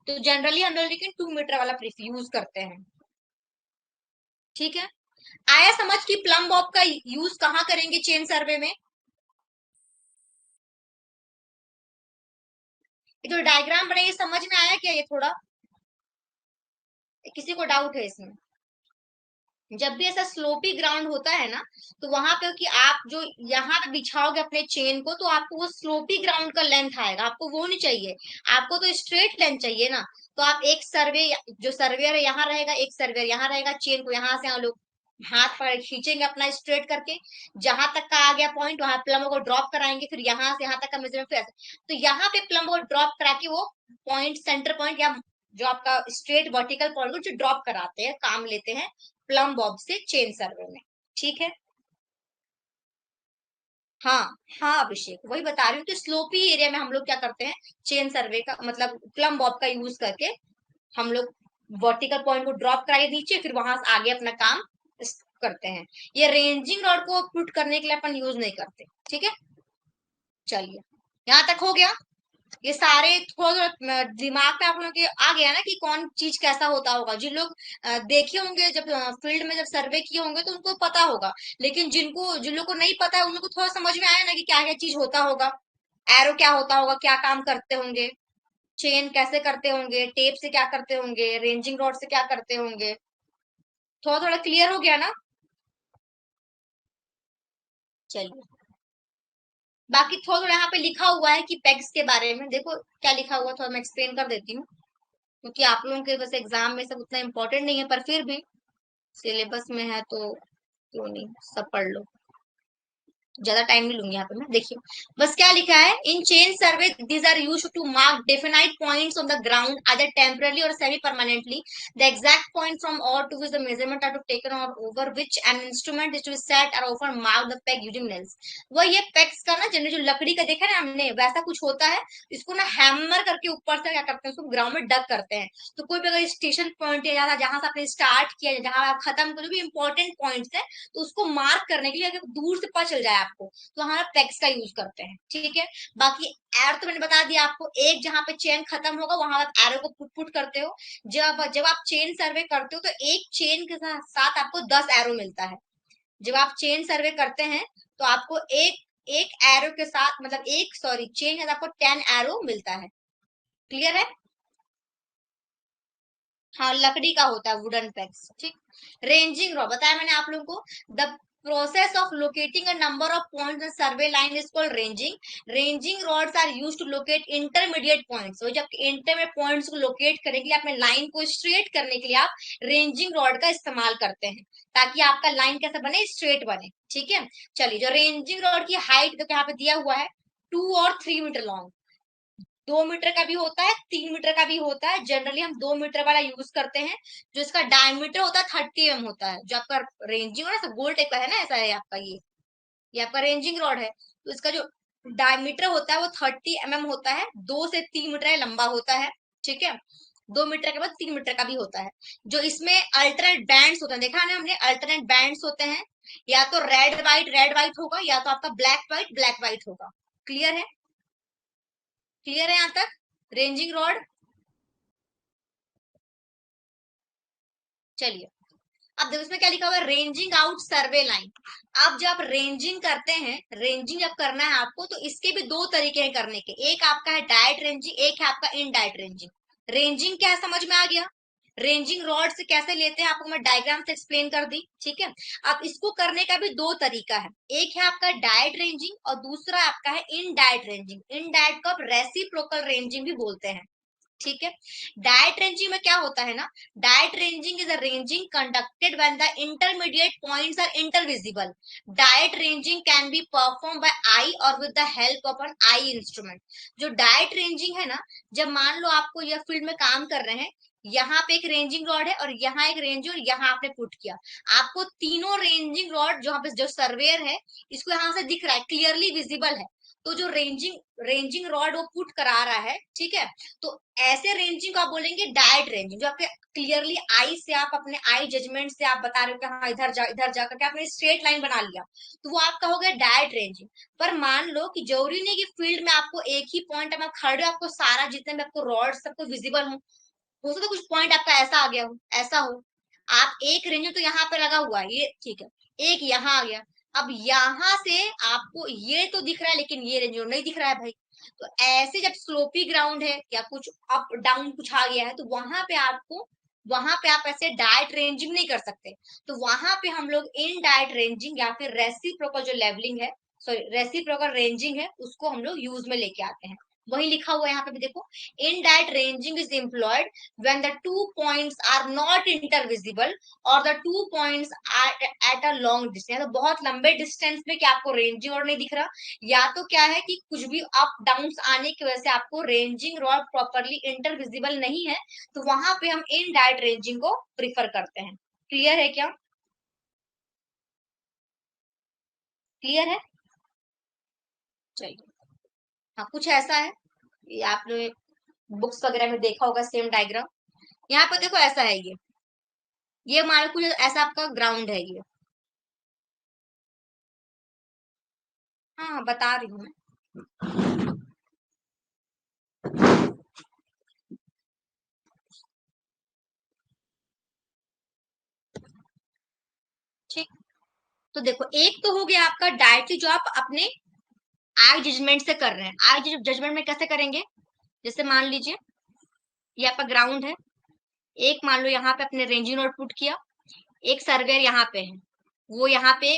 तो जनरली हम लोग लेकिन 2 मीटर वाला यूज करते हैं, ठीक है। आया समझ कि प्लम बॉब का यूज कहाँ करेंगे चेन सर्वे में। ये जो डायग्राम बने, ये समझ में आया क्या, ये थोड़ा, किसी को डाउट है इसमें? जब भी ऐसा स्लोपी ग्राउंड होता है ना, तो वहां पे कि आप जो यहाँ पे बिछाओगे अपने चेन को, तो आपको वो स्लोपी ग्राउंड का लेंथ आएगा, आपको वो नहीं चाहिए, आपको तो स्ट्रेट लेंथ चाहिए ना। तो आप एक सर्वे, जो सर्वेयर है यहाँ रहेगा, एक सर्वेयर यहाँ रहेगा, चेन को यहाँ से हम लोग हाथ पर खींचेंगे अपना स्ट्रेट करके, जहां तक का आ गया पॉइंट, वहां प्लम को ड्रॉप कराएंगे, फिर यहाँ से यहाँ तक का मेजरमेंट, फिर तो यहाँ पे प्लम को ड्रॉप करा के वो पॉइंट, सेंटर पॉइंट, या जो आपका स्ट्रेट वर्टिकल पॉइंट को जो ड्रॉप कराते हैं, काम लेते हैं प्लम बॉब से चेन सर्वे में, ठीक है। हाँ हाँ अभिषेक, वही बता रही हूँ कि स्लोपी एरिया में हम लोग क्या करते हैं, चेन सर्वे का मतलब प्लम बॉब का यूज करके हम लोग वर्टिकल पॉइंट को ड्रॉप कराइए नीचे, फिर वहां से आगे अपना काम करते हैं। ये रेंजिंग रॉड को पुट करने के लिए अपन यूज नहीं करते, ठीक है। चलिए, यहाँ तक हो गया। ये सारे थोड़ा थोड़ा दिमाग में आप लोगों के आ गया ना कि कौन चीज कैसा होता होगा। जिन लोग देखे होंगे जब फील्ड में जब सर्वे किए होंगे तो उनको पता होगा, लेकिन जिन लोग को नहीं पता है उन लोग को थोड़ा समझ में आया ना कि क्या क्या चीज होता होगा, एरो क्या होता होगा, क्या काम करते होंगे, चेन कैसे करते होंगे, टेप से क्या करते होंगे, रेंजिंग रॉड से क्या करते होंगे। थोड़ा थोड़ा क्लियर हो गया ना। चलिए, बाकी थोड़ा थोड़ा यहाँ पे लिखा हुआ है कि पेग्स के बारे में देखो क्या लिखा हुआ, थोड़ा मैं एक्सप्लेन कर देती हूँ, क्योंकि आप लोगों के वैसे एग्जाम में सब उतना इम्पोर्टेंट नहीं है, पर फिर भी सिलेबस में है तो क्यों नहीं, सब पढ़ लो। ज्यादा टाइम नहीं लूंगी यहाँ पे मैं, देखिए बस क्या लिखा है। In chain survey these are used to mark definite points on the ground either temporarily or semi permanently. The exact point from or to which the measurement are to taken or over which an instrument is to be set are often marked the peg using nails. वो ये pegs का ना generally जो लकड़ी का देखा ना हमने वैसा कुछ होता है, इसको ना हैमर करके ऊपर से क्या करते हैं, उसको ग्राउंड में डग करते हैं। तो कोई भी अगर स्टेशन पॉइंट है जहां से आपने स्टार्ट किया है, जहां आप खत्म कर, जो भी इंपॉर्टेंट पॉइंट्स है, तो उसको मार्क करने के लिए अगर दूर से पता चल जाए आपको, तो हमारा पेक्स का यूज करते हैं, ठीक है। बाकी एरो तो मैंने बता दिया आपको, एक जहां पे चेन खत्म होगा वहां आप एरो को पुट पुट करते हो। जब जब आप चेन सर्वे करते हो तो एक चेन के साथ आपको 10 एरो मिलता है। जब आप चेन सर्वे करते हैं तो आपको एक एक एरो के साथ, मतलब एक सॉरी चेन के साथ आपको 10 एरो मिलता है। क्लियर है। हाँ, लकड़ी का होता है, वुडन पेक्स, ठीक। रेंजिंग रॉड बताया मैंने आप लोगों को। The process of locating a number of points in survey line is called ranging. Ranging rods are used to locate intermediate points. वो जब इंटरमीडिएट पॉइंट्स को लोकेट करने के लिए, अपने लाइन को स्ट्रेट करने के लिए आप रेंजिंग रॉड का इस्तेमाल करते हैं, ताकि आपका लाइन कैसा बने, स्ट्रेट बने, ठीक है। चलिए, जो रेंजिंग रॉड की हाइट तो यहाँ पे दिया हुआ है 2 और 3 मीटर लॉन्ग। 2 मीटर का भी होता है, 3 मीटर का भी होता है। जनरली हम 2 मीटर वाला यूज करते हैं। जो इसका डायमीटर होता है 30 mm होता है। जो आपका रेंजिंग हो ना, सब गोल टाइप का है ना, ऐसा है आपका ये आपका रेंजिंग रॉड है। तो इसका जो डायमीटर होता है वो 30 mm होता है। 2 से 3 मीटर लंबा होता है, ठीक है। 2 मीटर के बाद 3 मीटर का भी होता है। जो इसमें अल्टरनेट बैंड्स होते हैं, देखा ना हमने, अल्टरनेट बैंड्स होते हैं। या तो रेड व्हाइट होगा, या तो आपका ब्लैक व्हाइट होगा। क्लियर है। क्लियर है यहाँ तक। Ranging rod. चलिए, अब देखो इसमें क्या लिखा हुआ है, रेंजिंग आउट सर्वे लाइन। अब जब आप रेंजिंग करते हैं, रेंजिंग जब करना है आपको, तो इसके भी दो तरीके हैं करने के। एक आपका है डायरेक्ट रेंजिंग, एक है आपका इनडायरेक्ट रेंजिंग। रेंजिंग क्या है समझ में आ गया। रेंजिंग रॉड से कैसे लेते हैं आपको मैं डायग्राम से एक्सप्लेन कर दी, ठीक है। अब इसको करने का भी दो तरीका है। एक है आपका डायरेक्ट रेंजिंग और दूसरा आपका है इनडायरेक्ट रेंजिंग। इनडायरेक्ट को आप रेसिप्रोकल रेंजिंग भी बोलते हैं, ठीक है। डायरेक्ट रेंजिंग में क्या होता है ना, direct ranging is a ranging conducted when the intermediate points are intervisible. Direct ranging can be perform by eye और with the help of an eye instrument. जो डायरेक्ट रेंजिंग है ना, जब मान लो आपको यह फील्ड में काम कर रहे हैं, यहाँ पे एक रेंजिंग रॉड है और यहाँ एक रेंज और यहाँ आपने पुट किया, आपको तीनों रेंजिंग रॉड जहाँ पे जो सर्वेयर है, इसको यहाँ से दिख रहा है, क्लियरली विजिबल है। तो जो रेंजिंग रेंजिंग रॉड वो पुट करा रहा है, ठीक है। तो ऐसे रेंजिंग को आप बोलेंगे डायरेक्ट रेंजिंग, जो आपके क्लियरली आई से, आप अपने आई जजमेंट से आप बता रहे हो कि हाँ इधर जा करके आपने स्ट्रेट लाइन बना लिया, तो वो आपका हो गया डायरेक्ट रेंजिंग। पर मान लो कि जरूरी नहीं कि फील्ड में आपको एक ही पॉइंट में आप खड़े हो, आपको सारा जितने में आपको रॉड सबको विजिबल हो सकता है कुछ पॉइंट आपका ऐसा आ गया हो, ऐसा हो। आप एक रेंज तो यहाँ पे लगा हुआ है ये, ठीक है, एक यहाँ आ गया। अब यहाँ से आपको ये तो दिख रहा है, लेकिन ये रेंज नहीं दिख रहा है भाई। तो ऐसे जब स्लोपी ग्राउंड है या कुछ अप डाउन कुछ आ गया है, तो वहां पे आप ऐसे डायरेक्ट रेंजिंग नहीं कर सकते। तो वहां पे हम लोग इन डायरेक्ट रेंजिंग या फिर रेसिप्रोकल जो लेवलिंग है, सॉरी रेसिप्रोकल रेंजिंग है, उसको हम लोग यूज में लेके आते हैं। वही लिखा हुआ है यहाँ पे भी देखो, indirect ranging is employed when the 2 points are not intervisible or the 2 points are at a long distance। तो बहुत लंबे डिस्टेंस में क्या आपको रेंजिंग रॉड नहीं दिख रहा, या तो क्या है कि कुछ भी अप डाउन आने की वजह से आपको रेंजिंग रॉड प्रॉपरली इंटरविजिबल नहीं है, तो वहां पे हम इनडायरेक्ट रेंजिंग को प्रिफर करते हैं। क्लियर है क्या। क्लियर है। चलिए, हाँ कुछ ऐसा है, ये आपने बुक्स वगैरह में देखा होगा सेम डायग्राम। यहाँ पे देखो ऐसा है ये मान लो कुछ ऐसा आपका ग्राउंड है ये। हाँ बता रही हूँ मैं। ठीक, तो देखो एक तो हो गया आपका डायरेक्टली जो आप अपने आई जजमेंट से कर रहे हैं। आई जजमेंट में कैसे करेंगे, जैसे मान लीजिए ये आपका ग्राउंड है, एक मान लो यहाँ पे अपने रेंजिंग नोड पुट किया, एक सर्वेयर यहाँ पे है, वो यहाँ पे,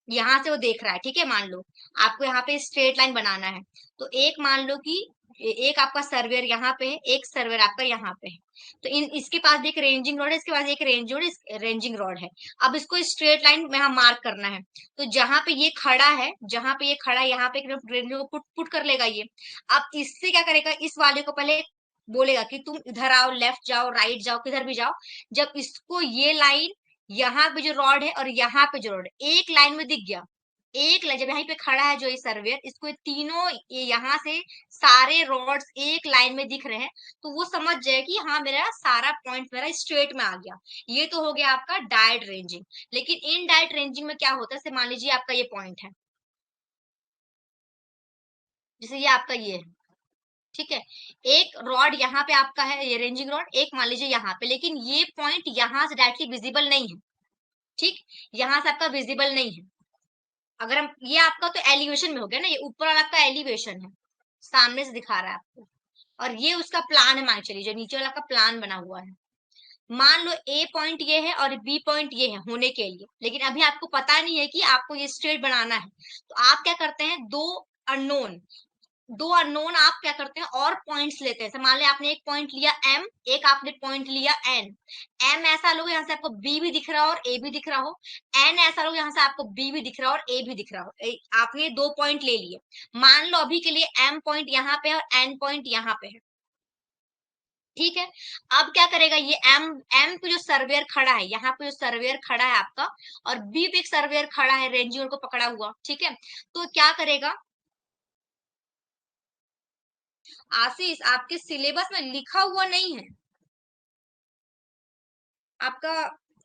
यहाँ से वो देख रहा है, ठीक है, मान लो आपको यहाँ पे स्ट्रेट लाइन बनाना है, तो एक मान लो कि एक आपका सर्वेयर यहाँ पे है, एक सर्वेयर आपका यहाँ पे है, तो इन इसके पास भी एक रेंजिंग रॉड है, इसके पास एक रेंजिंग रॉड है। अब इसको स्ट्रेट लाइन में यहाँ मार्क करना है, तो जहां पे ये खड़ा है, जहां पे ये खड़ा है यहाँ पे एक रेंजिंग को पुट कर लेगा ये। अब इससे क्या करेगा, इस वाले को पहले बोलेगा कि तुम इधर आओ, लेफ्ट जाओ, राइट जाओ, किधर भी जाओ। जब इसको ये लाइन, यहाँ पे जो रॉड है और यहाँ पे जो रॉड है एक लाइन में दिख गया, एक लाइन जब यहाँ पे खड़ा है जो ये सर्वेयर, इसको ये तीनों ये यहाँ से सारे रॉड्स एक लाइन में दिख रहे हैं, तो वो समझ जाए कि हाँ मेरा सारा पॉइंट मेरा स्ट्रेट में आ गया। ये तो हो गया आपका डायरेक्ट रेंजिंग। लेकिन इन डायरेक्ट रेंजिंग में क्या होता है, जैसे मान लीजिए आपका ये पॉइंट है, जैसे ये आपका ये है, ठीक है, एक रॉड यहाँ पे आपका है, ये रेंजिंग रॉड, एक मान लीजिए यहाँ पे, लेकिन ये पॉइंट यहाँ से डायरेक्टली विजिबल नहीं है, ठीक, यहाँ से आपका विजिबल नहीं है। अगर हम ये आपका तो एलिवेशन में हो गया ना, ये ऊपर वाला आपका एलिवेशन है, सामने से दिखा रहा है आपको, और ये उसका प्लान है, मान चलिए जो नीचे वाला का प्लान बना हुआ है। मान लो ए पॉइंट ये है और बी पॉइंट ये है होने के लिए, लेकिन अभी आपको पता नहीं है कि आपको ये स्ट्रेट बनाना है, तो आप क्या करते हैं, अननोन दो अननोन आप क्या करते हैं और पॉइंट्स लेते हैं। मान लिया आपने एक पॉइंट लिया एम, एक आपने पॉइंट लिया एन। एम ऐसा लोगे यहाँ से आपको बी भी दिख रहा हो और ए भी दिख रहा हो, एन ऐसा लोगे यहाँ से आपको बी भी दिख रहा हो और ए भी दिख रहा हो। आपने दो पॉइंट ले लिए, मान लो अभी के लिए एम पॉइंट यहाँ पे है और एन पॉइंट यहाँ पे है, ठीक है। अब क्या करेगा, ये एम एम पे जो सर्वेयर खड़ा है, यहाँ पे जो सर्वेयर खड़ा है आपका, और बी पे एक सर्वेयर खड़ा है रेंजियर को पकड़ा हुआ, ठीक है, तो क्या करेगा, आशीष आपके सिलेबस में लिखा हुआ नहीं है आपका,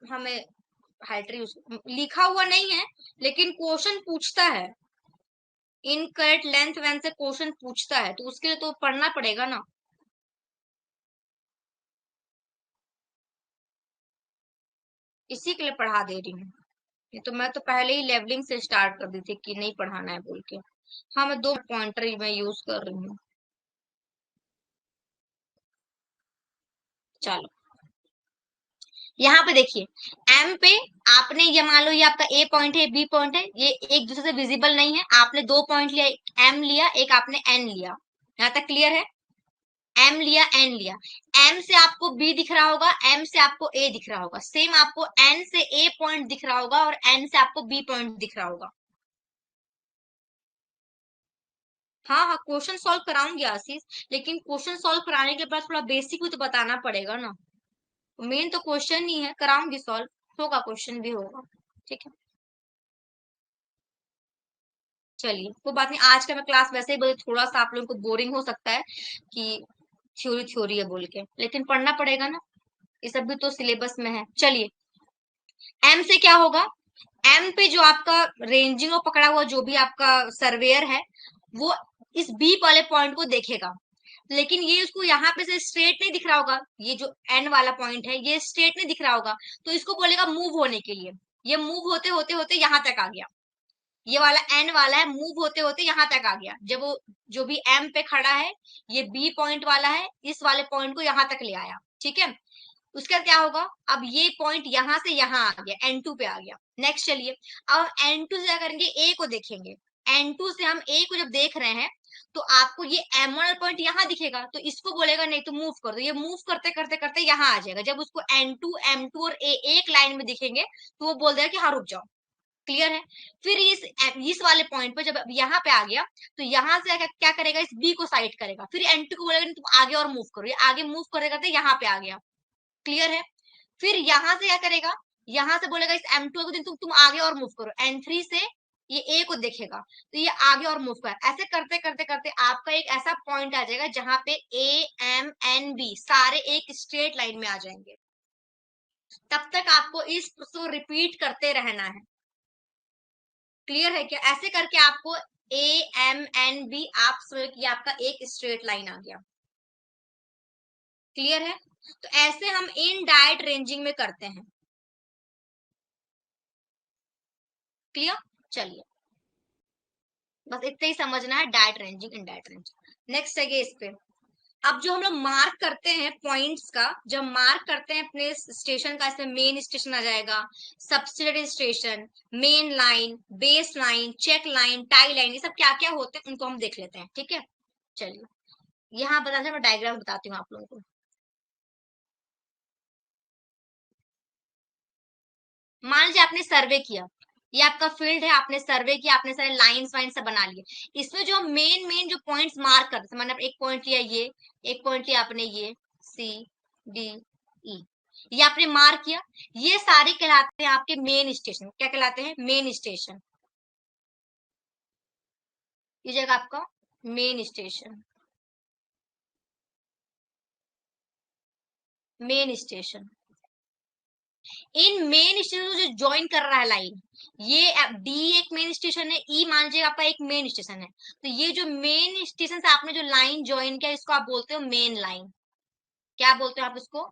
हमें हाइड्री लिखा हुआ नहीं है, लेकिन क्वेश्चन पूछता है, इनकरेक्ट लेंथ वेन से क्वेश्चन पूछता है, तो उसके लिए तो पढ़ना पड़ेगा ना। इसी के लिए पढ़ा दे रही हूँ, ये तो मैं तो पहले ही लेवलिंग से स्टार्ट कर दी थी कि नहीं पढ़ाना है बोल के। हाँ मैं दो पॉइंटर मैं यूज कर रही हूँ। चलो यहाँ पे देखिए, एम पे आपने ये मान लो ये आपका ए पॉइंट है, बी पॉइंट है, ये एक दूसरे से विजिबल नहीं है, आपने दो पॉइंट लिया, एक एम लिया, एक आपने एन लिया। यहाँ तक क्लियर है, एम लिया एन लिया, एम से आपको बी दिख रहा होगा, एम से आपको ए दिख रहा होगा, सेम आपको एन से ए पॉइंट दिख रहा होगा और एन से आपको बी पॉइंट दिख रहा होगा। हाँ हाँ क्वेश्चन सॉल्व कराऊंगी आशीष, लेकिन क्वेश्चन सॉल्व कराने के बाद थोड़ा बेसिक भी तो बताना पड़ेगा ना, मेन तो क्वेश्चन ही है, कराऊंगी सॉल्व, होगा क्वेश्चन भी होगा, ठीक है। चलिए कोई बात नहीं, आज का मैं क्लास वैसे ही बोले थोड़ा सा आप लोगों को बोरिंग हो सकता है कि थ्योरी थ्योरी है बोल के, लेकिन पढ़ना पड़ेगा ना, ये सब भी तो सिलेबस में है। चलिए एम से क्या होगा, एम पे जो आपका रेंजिंग में पकड़ा हुआ जो भी आपका सर्वेयर है, वो इस बी वाले पॉइंट को देखेगा, लेकिन ये उसको यहाँ पे से स्ट्रेट नहीं दिख रहा होगा, ये जो एन वाला पॉइंट है ये स्ट्रेट नहीं दिख रहा होगा, तो इसको बोलेगा मूव होने के लिए। ये मूव होते होते होते यहाँ तक आ गया, ये वाला एन वाला है, मूव होते होते यहाँ तक आ गया, जब वो जो भी एम पे खड़ा है, ये बी पॉइंट वाला है, इस वाले पॉइंट को यहाँ तक ले आया, ठीक है। उसका क्या होगा, अब ये पॉइंट यहाँ से यहाँ आ गया, N2 पे आ गया। नेक्स्ट चलिए, अब N2 से क्या करेंगे, ए को देखेंगे, N2 से हम ए को जब देख रहे हैं, तो आपको ये M1 पॉइंट यहाँ दिखेगा, तो इसको बोलेगा नहीं तो मूव कर दो, ये मूव करते करते करते यहाँ आ जाएगा, जब उसको N2 M2 और ए एक लाइन में दिखेंगे, तो वो बोल देगा कि हाँ रुक जाओ, क्लियर है। फिर इस वाले पॉइंट पे जब यहाँ पे आ गया, तो यहाँ से क्या करेगा, इस बी को साइड करेगा, फिर N2 को बोलेगा तुम आगे और मूव करो, ये आगे मूव करते करते यहाँ पे आ गया, क्लियर है। फिर यहां से क्या करेगा, यहां से बोलेगा इस M2 को तुम आगे और मूव करो, N3 से ये ए को देखेगा, तो ये आगे और मूव कर, ऐसे करते करते करते आपका एक ऐसा पॉइंट आ जाएगा जहां पे ए एम एन बी सारे एक स्ट्रेट लाइन में आ जाएंगे। तब तक आपको इस को रिपीट करते रहना है। क्लियर है क्या? ऐसे करके आपको ए एम एन बी आप समझ कि आपका एक स्ट्रेट लाइन आ गया। क्लियर है? तो ऐसे हम इन डायरेक्ट रेंजिंग में करते हैं। क्लियर? चलिए, बस इतना ही समझना है, direct ranging indirect ranging. Next है इस पे। अब जो हम लोग मार्क करते हैं पॉइंट्स का, जब मार्क करते हैं अपने स्टेशन का, इसमें मेन स्टेशन आ जाएगा, subsidiary station, main line, base line, check line, tie line, ये सब क्या क्या होते हैं उनको हम देख लेते हैं। ठीक है, चलिए यहाँ बताते हैं, मैं डायग्राम बताती हूँ आप लोगों को। मान लीजिए आपने सर्वे किया, ये आपका फील्ड है, आपने सर्वे किया, आपने सारे लाइंस वाइन सब बना लिए। इसमें जो मेन मेन जो पॉइंट्स मार्क करते हैं, मैंने एक पॉइंट लिया ये, एक पॉइंट लिया आपने ये सी डी ई, ये आपने मार्क किया, ये सारे कहलाते हैं आपके मेन स्टेशन। क्या कहलाते हैं? Main station. ये जगह आपका मेन स्टेशन, मेन स्टेशन। इन मेन स्टेशन को जो ज्वाइन कर रहा है लाइन, ये डी एक मेन स्टेशन है, ई मान लीजिए आपका एक मेन स्टेशन है, तो ये जो मेन स्टेशन से आपने जो लाइन ज्वाइन किया इसको आप बोलते हो मेन लाइन। क्या बोलते हो आप इसको?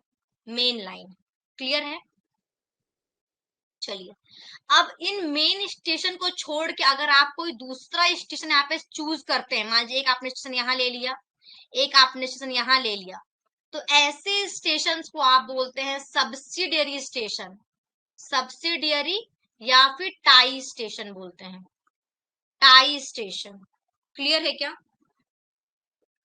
Main line. क्लियर है? चलिए, अब इन मेन स्टेशन को छोड़ के अगर आप कोई दूसरा स्टेशन यहाँ पे चूज करते हैं, मान लीजिए एक आपने स्टेशन यहाँ ले लिया, एक आपने स्टेशन यहाँ ले लिया, तो ऐसे स्टेशन को आप बोलते हैं सब्सिडियरी स्टेशन। सब्सिडियरी या फिर टाई स्टेशन बोलते हैं, टाई स्टेशन। क्लियर है क्या?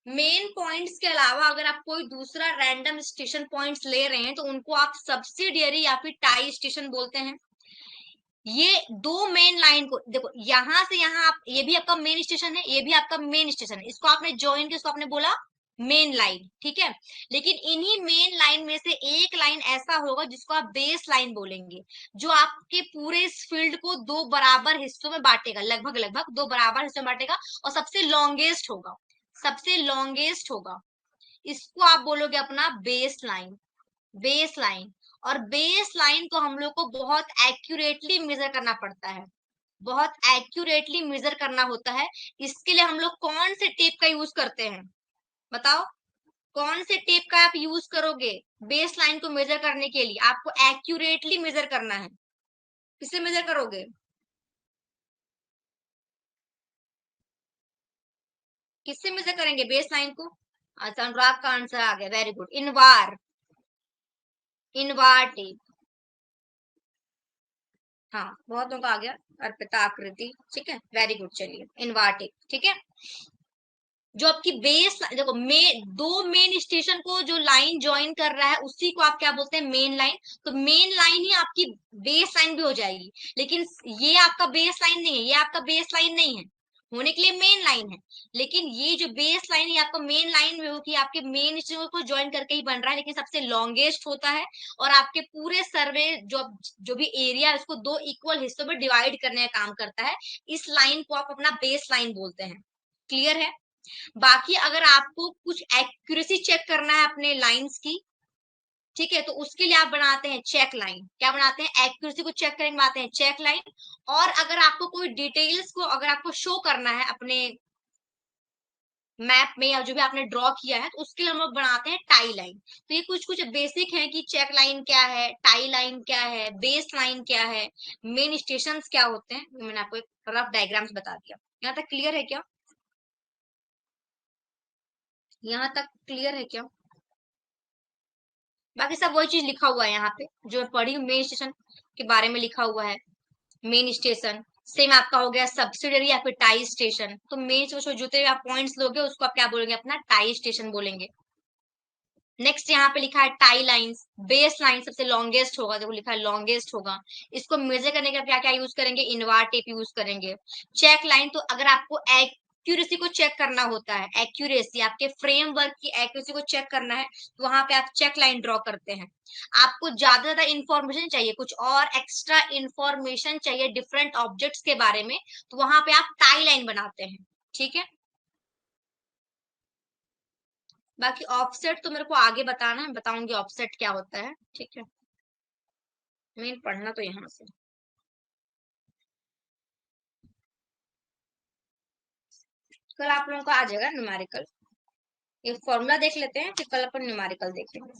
मेन पॉइंट्स के अलावा अगर आप कोई दूसरा रैंडम स्टेशन पॉइंट्स ले रहे हैं तो उनको आप सब्सिडियरी या फिर टाई स्टेशन बोलते हैं। ये दो मेन लाइन को देखो, यहां से यहां आप, ये भी आपका मेन स्टेशन है, ये भी आपका मेन स्टेशन है, इसको आपने ज्वाइन किया, इसको आपने बोला मेन लाइन। ठीक है, लेकिन इन्हीं मेन लाइन में से एक लाइन ऐसा होगा जिसको आप बेस लाइन बोलेंगे, जो आपके पूरे इस फील्ड को दो बराबर हिस्सों में बांटेगा, लगभग लगभग दो बराबर हिस्सों में बांटेगा, और सबसे लॉन्गेस्ट होगा, सबसे लॉन्गेस्ट होगा। इसको आप बोलोगे अपना बेस लाइन, बेस लाइन। और बेस लाइन को हम लोग को बहुत एक्यूरेटली मेजर करना पड़ता है, बहुत एक्यूरेटली मेजर करना होता है। इसके लिए हम लोग कौन से टेप का यूज करते हैं? बताओ, कौन से टेप का आप यूज करोगे बेस लाइन को मेजर करने के लिए? आपको एक्यूरेटली मेजर करना है, किससे मेजर करोगे? किससे मेजर करेंगे बेस लाइन को? अच्छा, अनुराग का आंसर आ गया, very good, Invar, Invar tape. हाँ, बहुत लोगों का आ गया, अर्पिता आकृति, ठीक है, वेरी गुड। चलिए, इनवार टेप, ठीक है। जो आपकी बेस देखो, दो मेन स्टेशन को जो लाइन ज्वाइन कर रहा है उसी को आप क्या बोलते हैं? Main line. तो मेन लाइन ही आपकी बेस लाइन भी हो जाएगी, लेकिन ये आपका बेस लाइन नहीं है, ये आपका बेस लाइन नहीं है, होने के लिए मेन लाइन है, लेकिन ये जो बेस लाइन है आपका मेन लाइन में होगी, आपके मेन स्टेशन को ज्वाइन करके ही बन रहा है, लेकिन सबसे लॉन्गेस्ट होता है, और आपके पूरे सर्वे जो भी एरिया है उसको दो इक्वल हिस्सों में डिवाइड करने का काम करता है। इस लाइन को आप अपना बेस लाइन बोलते हैं। क्लियर है? बाकी अगर आपको कुछ एक्यूरेसी चेक करना है अपने लाइंस की, ठीक है, तो उसके लिए आप बनाते हैं चेक लाइन। क्या बनाते हैं? एक्यूरेसी को चेक करेंगे, बनाते हैं चेक लाइन। और अगर आपको कोई डिटेल्स को अगर आपको शो करना है अपने मैप में या जो भी आपने ड्रॉ किया है, तो उसके लिए हम लोग बनाते हैं टाई लाइन। तो ये कुछ कुछ बेसिक है कि चेक लाइन क्या है, टाई लाइन क्या है, बेस लाइन क्या है, मेन स्टेशन क्या होते हैं। मैंने आपको एक रफ डायग्राम्स बता दिया। यहाँ तक क्लियर है क्या? यहाँ तक क्लियर है क्या? बाकी सब वही चीज लिखा हुआ है यहाँ पे जो मैं पढ़ी हूँ, मेन स्टेशन के बारे में लिखा हुआ है। मेन स्टेशन सेम आपका हो गया सब्सिडियरी या फिर टाई स्टेशन। तो मेन स्टेशन जितने आप पॉइंट्स लोगे उसको आप क्या बोलेंगे? अपना टाई स्टेशन बोलेंगे। नेक्स्ट यहाँ पे लिखा है टाई लाइंस, बेस लाइन सबसे लॉन्गेस्ट होगा, देखो लिखा है लॉन्गेस्ट होगा, इसको मेजर करने का क्या क्या यूज करेंगे? इनवार टेप यूज करेंगे। चेक लाइन, तो अगर आपको एक्यूरेसी को चेक करना होता है, एक्यूरेसी आपके फ्रेमवर्क की एक्यूरेसी को चेक करना है, तो वहां पे आप चेक लाइन ड्रॉ करते हैं। आपको ज्यादा इंफॉर्मेशन चाहिए, कुछ और एक्स्ट्रा इंफॉर्मेशन चाहिए डिफरेंट ऑब्जेक्ट्स के बारे में, तो वहां पे आप टाई लाइन बनाते हैं। ठीक है, बाकी ऑफसेट तो मेरे को आगे बताना है, बताऊंगी ऑफसेट क्या होता है, ठीक है। मेन पढ़ना तो यहाँ से। कल आप लोगों को आ जाएगा न्यूमेरिकल। ये फॉर्मूला देख लेते हैं, फिर कल अपन न्यूमेरिकल देखेंगे।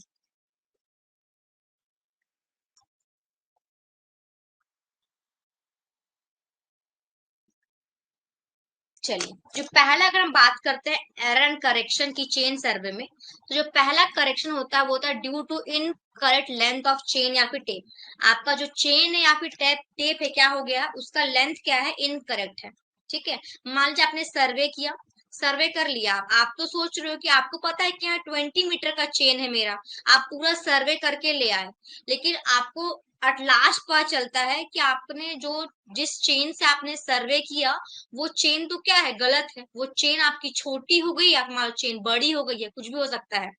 चलिए, जो पहला अगर हम बात करते हैं एरर एंड करेक्शन की चेन सर्वे में, तो जो पहला करेक्शन होता है वो होता है due to incorrect length of chain या फिर टेप। आपका जो चेन है या फिर टेप टेप है, क्या हो गया, उसका लेंथ क्या है, इनकरेक्ट है। ठीक है। मान लीजिए आपने सर्वे किया, सर्वे कर लिया, आप तो सोच रहे हो कि आपको पता है कि यहाँ 20 मीटर का चेन है मेरा, आप पूरा सर्वे करके ले आए, लेकिन आपको एट लास्ट पता चलता है कि आपने जो जिस चेन से आपने सर्वे किया, वो चेन तो क्या है, गलत है। वो चेन आपकी छोटी हो गई या मान लो चेन बड़ी हो गई है, कुछ भी हो सकता है।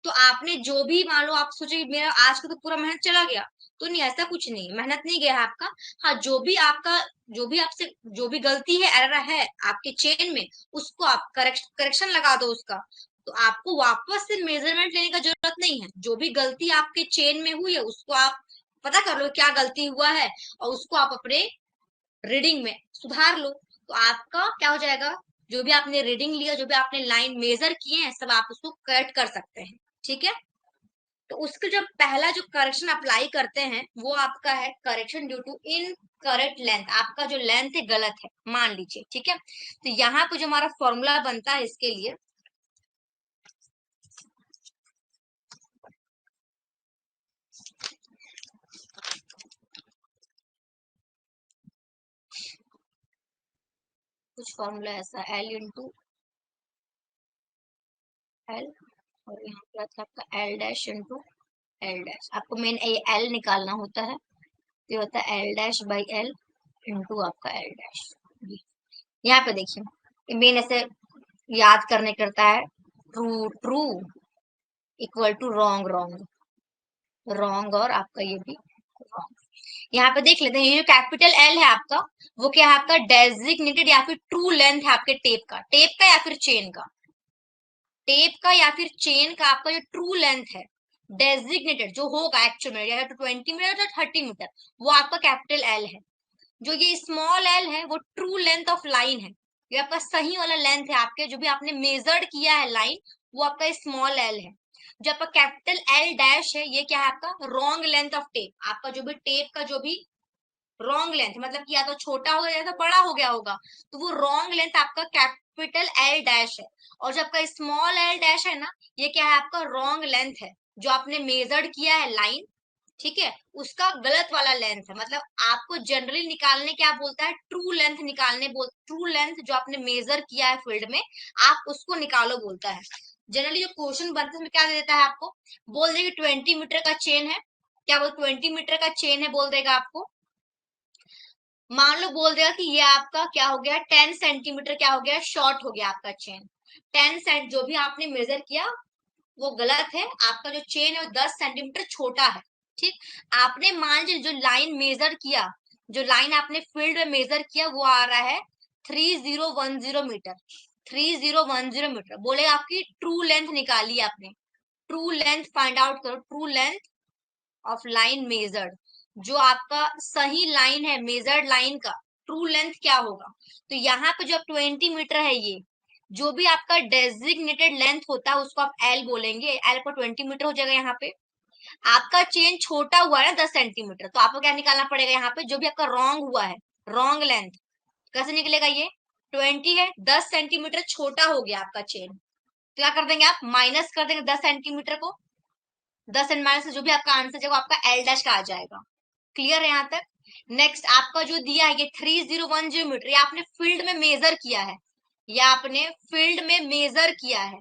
तो आपने जो भी मान लो आप सोचे मेरा आज का तो पूरा मेहनत चला गया, तो नहीं, ऐसा कुछ नहीं, मेहनत नहीं गया है आपका। हाँ, जो भी आपका, जो भी आपसे जो भी गलती है, एरर है आपके चेन में, उसको आप करेक्शन लगा दो उसका। तो आपको वापस से मेजरमेंट लेने का जरूरत नहीं है। जो भी गलती आपके चेन में हुई है उसको आप पता कर लो क्या गलती हुआ है, और उसको आप अपने रीडिंग में सुधार लो। तो आपका क्या हो जाएगा, जो भी आपने रीडिंग लिया, जो भी आपने लाइन मेजर किए हैं, सब आप उसको करेक्ट कर सकते हैं। ठीक है। तो उसका जब पहला जो करेक्शन अप्लाई करते हैं वो आपका है correction due to incorrect length. आपका जो लेंथ है गलत है मान लीजिए, ठीक है। तो यहाँ पे जो हमारा फॉर्मूला बनता है इसके लिए, कुछ फॉर्मूला ऐसा एल इंटू एल, और यहाँ पे आता है आपका L dash into L dash. आपको मेन एल निकालना होता है, तो ये होता है L dash by L into आपका एल डैश। यहाँ पे देखिए मेन ऐसे याद करने करता है, true true equal to wrong wrong, wrong और आपका ये भी रॉन्ग। यहाँ पे देख लेते हैं, ये जो कैपिटल एल है आपका, वो क्या है, आपका डेजिग्नेटेड या फिर ट्रू लेंथ है आपके टेप का या फिर चेन का, टेप का या फिर चेन का आपका जो ट्रू लेंथ है, डेजिग्नेटेड जो होगा एक्चुअल में, या तो 20 मीटर या 30 मीटर, वो आपका कैपिटल एल है। जो ये स्मॉल एल है वो ट्रू लेंथ ऑफ लाइन है, ये आपका सही वाला लेंथ है, आपके जो भी आपने मेजर्ड किया है लाइन, वो आपका स्मॉल एल है। जो आपका कैपिटल एल डैश है, ये क्या है, आपका रॉन्ग लेंथ ऑफ टेप। आपका जो भी टेप का जो भी रॉन्ग लेंथ, मतलब कि या तो छोटा हो गया या तो बड़ा हो गया होगा, तो वो रॉन्ग लेंथ आपका कैपिटल एल डैश है। और जो आपका स्मॉल एल डैश है ना, ये क्या है, आपका रॉन्ग लेंथ है, जो आपने मेजर्ड किया है लाइन, ठीक है, उसका गलत वाला लेंथ है। मतलब आपको जनरली निकालने क्या बोलता है, ट्रू लेंथ निकालने बोल, ट्रू लेंथ जो आपने मेजर किया है फील्ड में, आप उसको निकालो बोलता है। जनरली जो क्वेश्चन बनता है उसमें क्या दे देता है आपको, बोल देगा 20 मीटर का चेन है, क्या बोल 20 मीटर का चेन है बोल देगा आपको। मान लो बोल देगा कि ये आपका क्या हो गया, 10 सेंटीमीटर क्या हो गया, शॉर्ट हो गया आपका चेन। 10 सेंट जो भी आपने मेजर किया वो गलत है, आपका जो चेन है वो 10 सेंटीमीटर छोटा है। ठीक। आपने मान लीजिए जो लाइन मेजर किया, जो लाइन आपने फील्ड में मेजर किया वो आ रहा है 3010 मीटर। 3010 मीटर बोले, आपकी ट्रू लेंथ निकाली आपने, ट्रू लेंथ फाइंड आउट करो, true length of line measured. जो आपका सही लाइन है मेजर्ड लाइन का ट्रू लेंथ क्या होगा। तो यहाँ पे जो 20 मीटर है, ये जो भी आपका डेजिग्नेटेड लेंथ होता है उसको आप एल बोलेंगे, एल पर 20 मीटर हो जाएगा। यहाँ पे आपका चेन छोटा हुआ है ना 10 सेंटीमीटर, तो आपको क्या निकालना पड़ेगा, यहाँ पे जो भी आपका रॉन्ग हुआ है, रॉन्ग लेंथ कैसे निकलेगा, ये 20 है, 10 सेंटीमीटर छोटा हो गया आपका चेन, तो क्या कर देंगे आप, माइनस कर देंगे 10 सेंटीमीटर को, 10 एंड माइनस से जो भी आपका आंसर जाएगा आपका एल डैश का आ जाएगा। क्लियर है यहाँ तक। नेक्स्ट आपका जो दिया है ये 3010 मीटर, ये आपने फील्ड में मेजर किया है, या आपने फील्ड में मेजर किया है,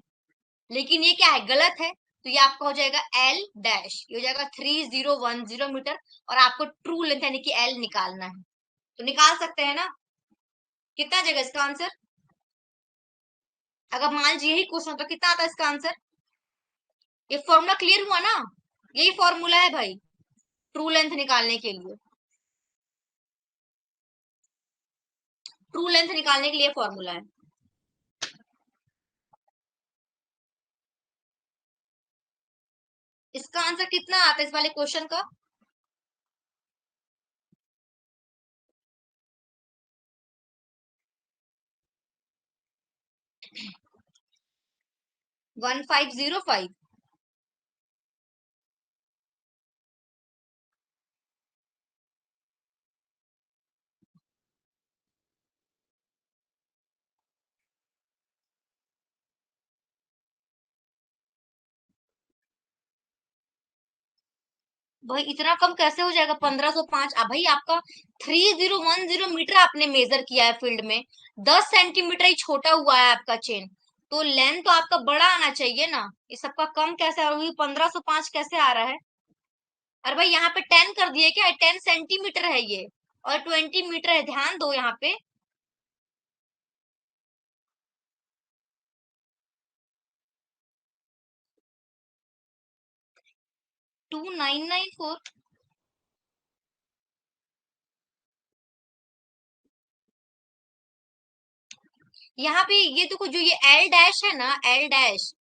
लेकिन ये क्या है, गलत है। तो ये आपका हो जाएगा एल डैश, ये हो जाएगा 3010 मीटर, और आपको ट्रू लेंथ यानी कि एल निकालना है, तो निकाल सकते हैं ना। कितना आ जाएगा इसका आंसर, अगर मान लीजिए यही क्वेश्चन होता कितना आता है इसका आंसर। ये फॉर्मूला क्लियर हुआ ना, यही फॉर्मूला है भाई ट्रू लेंथ निकालने के लिए, ट्रू लेंथ निकालने के लिए फॉर्मूला है। इसका आंसर कितना आता है इस वाले क्वेश्चन का? 1505। भाई इतना कम कैसे हो जाएगा? 1505। अब भाई आपका 3010 मीटर आपने मेजर किया है फील्ड में, 10 सेंटीमीटर ही छोटा हुआ है आपका चेन, तो लेंथ तो आपका बड़ा आना चाहिए ना। ये सबका कम कैसे आ रहा है? 1505 कैसे आ रहा है? अरे भाई यहाँ पे 10 कर दिए क्या? 10 सेंटीमीटर है ये, और 20 मीटर है, ध्यान दो यहाँ पे। 2994। यहाँ पे ये देखो, जो ये एल डैश है ना, एल डैश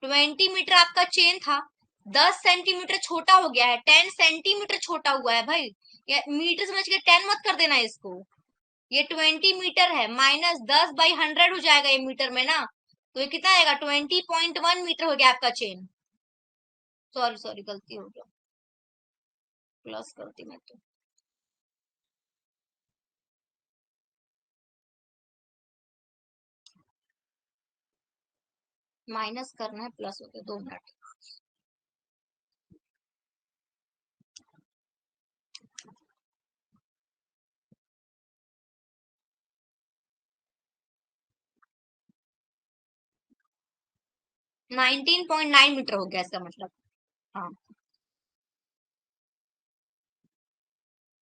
20 मीटर आपका चेन था, 10 सेंटीमीटर छोटा हो गया है, 10 सेंटीमीटर छोटा हुआ है भाई। ये मीटर समझ के 10 मत कर देना इसको। ये 20 मीटर है, -10/100 हो जाएगा ये मीटर में ना, तो ये कितना आएगा? 20.1 मीटर हो गया आपका चेन। सॉरी सॉरी, गलती हो गया, प्लस करती मैं तो। माइनस करना है, प्लस हो गया, 2 मिनट। 19.9 मीटर हो गया इसका मतलब। हाँ,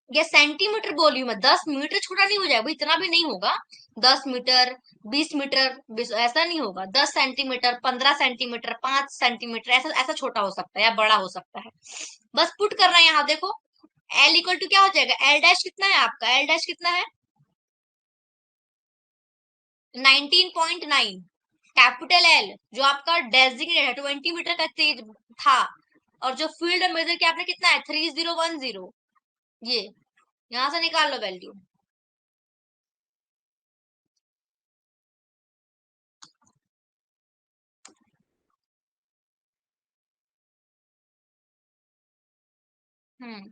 ये सेंटीमीटर बोली मैं, 10 मीटर छोटा नहीं हो जाएगा भाई, इतना भी नहीं होगा। 10 मीटर, 20 मीटर, ऐसा नहीं होगा। 10 सेंटीमीटर, 15 सेंटीमीटर, 5 सेंटीमीटर, ऐसा ऐसा छोटा हो सकता है या बड़ा हो सकता है। बस पुट करना है यहाँ देखो। एल इक्वल टू क्या हो जाएगा? एल डैश कितना है आपका? एल डैश कितना है? 19.9। कैपिटल एल जो आपका डेजिग्नेट है, 20 मीटर का तेज था, और जो फील्ड मेजर किया आपने कितना है? 3010। ये यहां से निकाल लो वैल्यू। हम्म,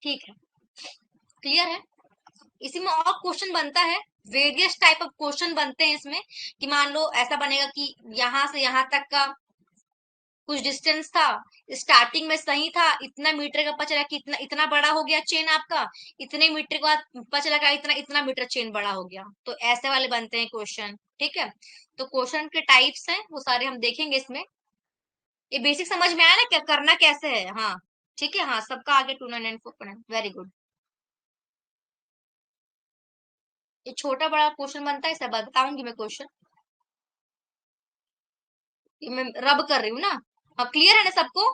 ठीक है, क्लियर है। इसी में और क्वेश्चन बनता है, वेरियस टाइप ऑफ क्वेश्चन बनते हैं इसमें, कि मान लो ऐसा बनेगा कि यहाँ से यहाँ तक का कुछ डिस्टेंस था, स्टार्टिंग में सही था, इतना मीटर का पता चला कि इतना इतना बड़ा हो गया चेन आपका, इतने मीटर के बाद पता चला कि इतना इतना मीटर चेन बड़ा हो गया, तो ऐसे वाले बनते हैं क्वेश्चन। ठीक है, तो क्वेश्चन के टाइप्स हैं वो सारे हम देखेंगे इसमें। ये बेसिक समझ में आया ना, क्या करना कैसे है? हाँ ठीक है, हाँ सबका आगे 294, वेरी गुड। ये छोटा बड़ा क्वेश्चन बनता है, सब बताऊंगी मैं क्वेश्चन। ये मैं रब कर रही हूँ ना। हाँ, क्लियर है ना सबको?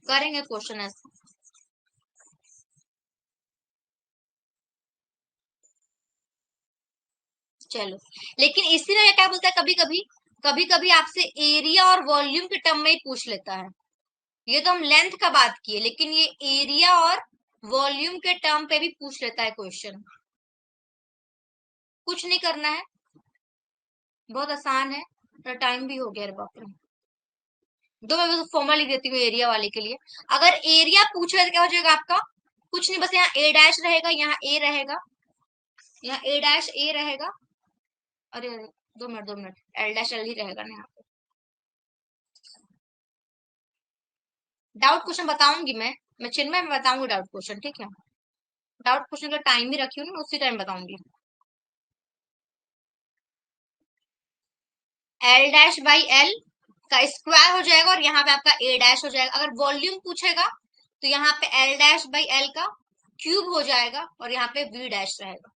करेंगे क्वेश्चन ऐसे। चलो, लेकिन इसी में क्या बोलता है, कभी कभी, कभी कभी आपसे एरिया और वॉल्यूम के टर्म में ही पूछ लेता है। ये तो हम लेंथ का बात किए, लेकिन ये एरिया और वॉल्यूम के टर्म पे भी पूछ लेता है क्वेश्चन। कुछ नहीं करना है, बहुत आसान है, तो टाइम भी हो गया, अरे बाप रे। दो मैं बस फॉर्मूला लिख देती हूँ एरिया वाले के लिए। अगर एरिया पूछ रहे तो क्या हो जाएगा आपका? कुछ नहीं, बस यहाँ ए डैश रहेगा, यहाँ ए रहेगा, यहाँ ए डैश ए रहेगा। अरे अरे, 2 minute 2 minute, L dash L ही रहेगा ना यहाँ पे। डाउट क्वेश्चन बताऊंगी मैं चिन्मय में बताऊंगी डाउट क्वेश्चन, ठीक है। डाउट क्वेश्चन का टाइम भी रखी हूँ ना, उसी टाइम बताऊंगी। एल डैश बाई एल का स्क्वायर हो जाएगा, और यहाँ पे आपका ए डैश हो जाएगा। अगर वॉल्यूम पूछेगा तो यहाँ पे एल डैश बाई एल का क्यूब हो जाएगा, और यहाँ पे वी डैश रहेगा।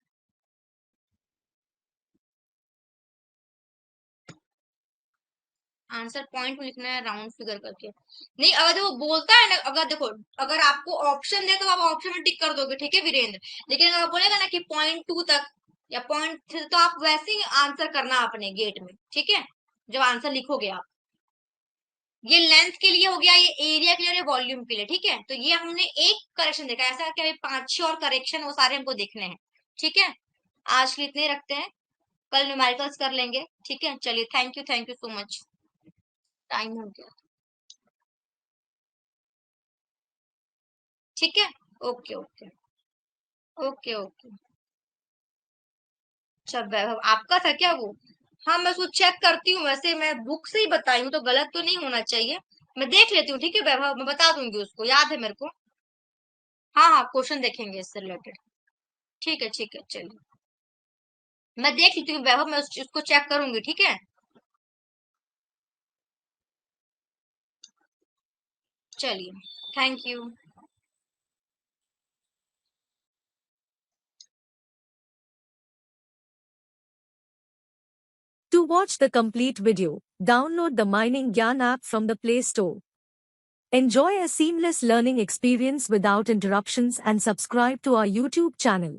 आंसर पॉइंट में लिखना है राउंड फिगर करके। नहीं, अगर वो बोलता है ना, अगर देखो, अगर आपको ऑप्शन दे तो आप ऑप्शन में टिक कर दोगे, ठीक है वीरेंद्र। लेकिन अगर बोलेगा ना कि .2 तक या .3, तो आप वैसे ही आंसर करना अपने गेट में, ठीक है, जब आंसर लिखोगे आप। ये लेंथ के लिए हो गया, ये एरिया के लिए और ये वॉल्यूम के लिए, ठीक है। तो ये हमने एक करेक्शन देखा, ऐसा कि अभी 5-6 और करेक्शन वो सारे हमको देखने हैं, ठीक है। आज के लिए इतने ही रखते हैं, कल न्यूमेरिकल्स कर लेंगे, ठीक है। चलिए, thank you so much. Time हो गया, ठीक है। Okay okay okay okay. अच्छा वैभव आपका था क्या वो? हाँ, मैं उसको चेक करती हूँ, वैसे मैं बुक से ही बताई हूँ तो गलत तो नहीं होना चाहिए। मैं देख लेती हूँ, ठीक है वैभव, मैं बता दूंगी उसको, याद है मेरे को। हाँ हाँ, क्वेश्चन देखेंगे इससे रिलेटेड। ठीक है, चलिए। मैं देख लेती हूँ वैभव, मैं उसको चेक करूंगी, ठीक है। चलिए, thank you. To watch the complete video, download the Mining Gyan app from the Play Store. Enjoy a seamless learning experience without interruptions and subscribe to our YouTube channel.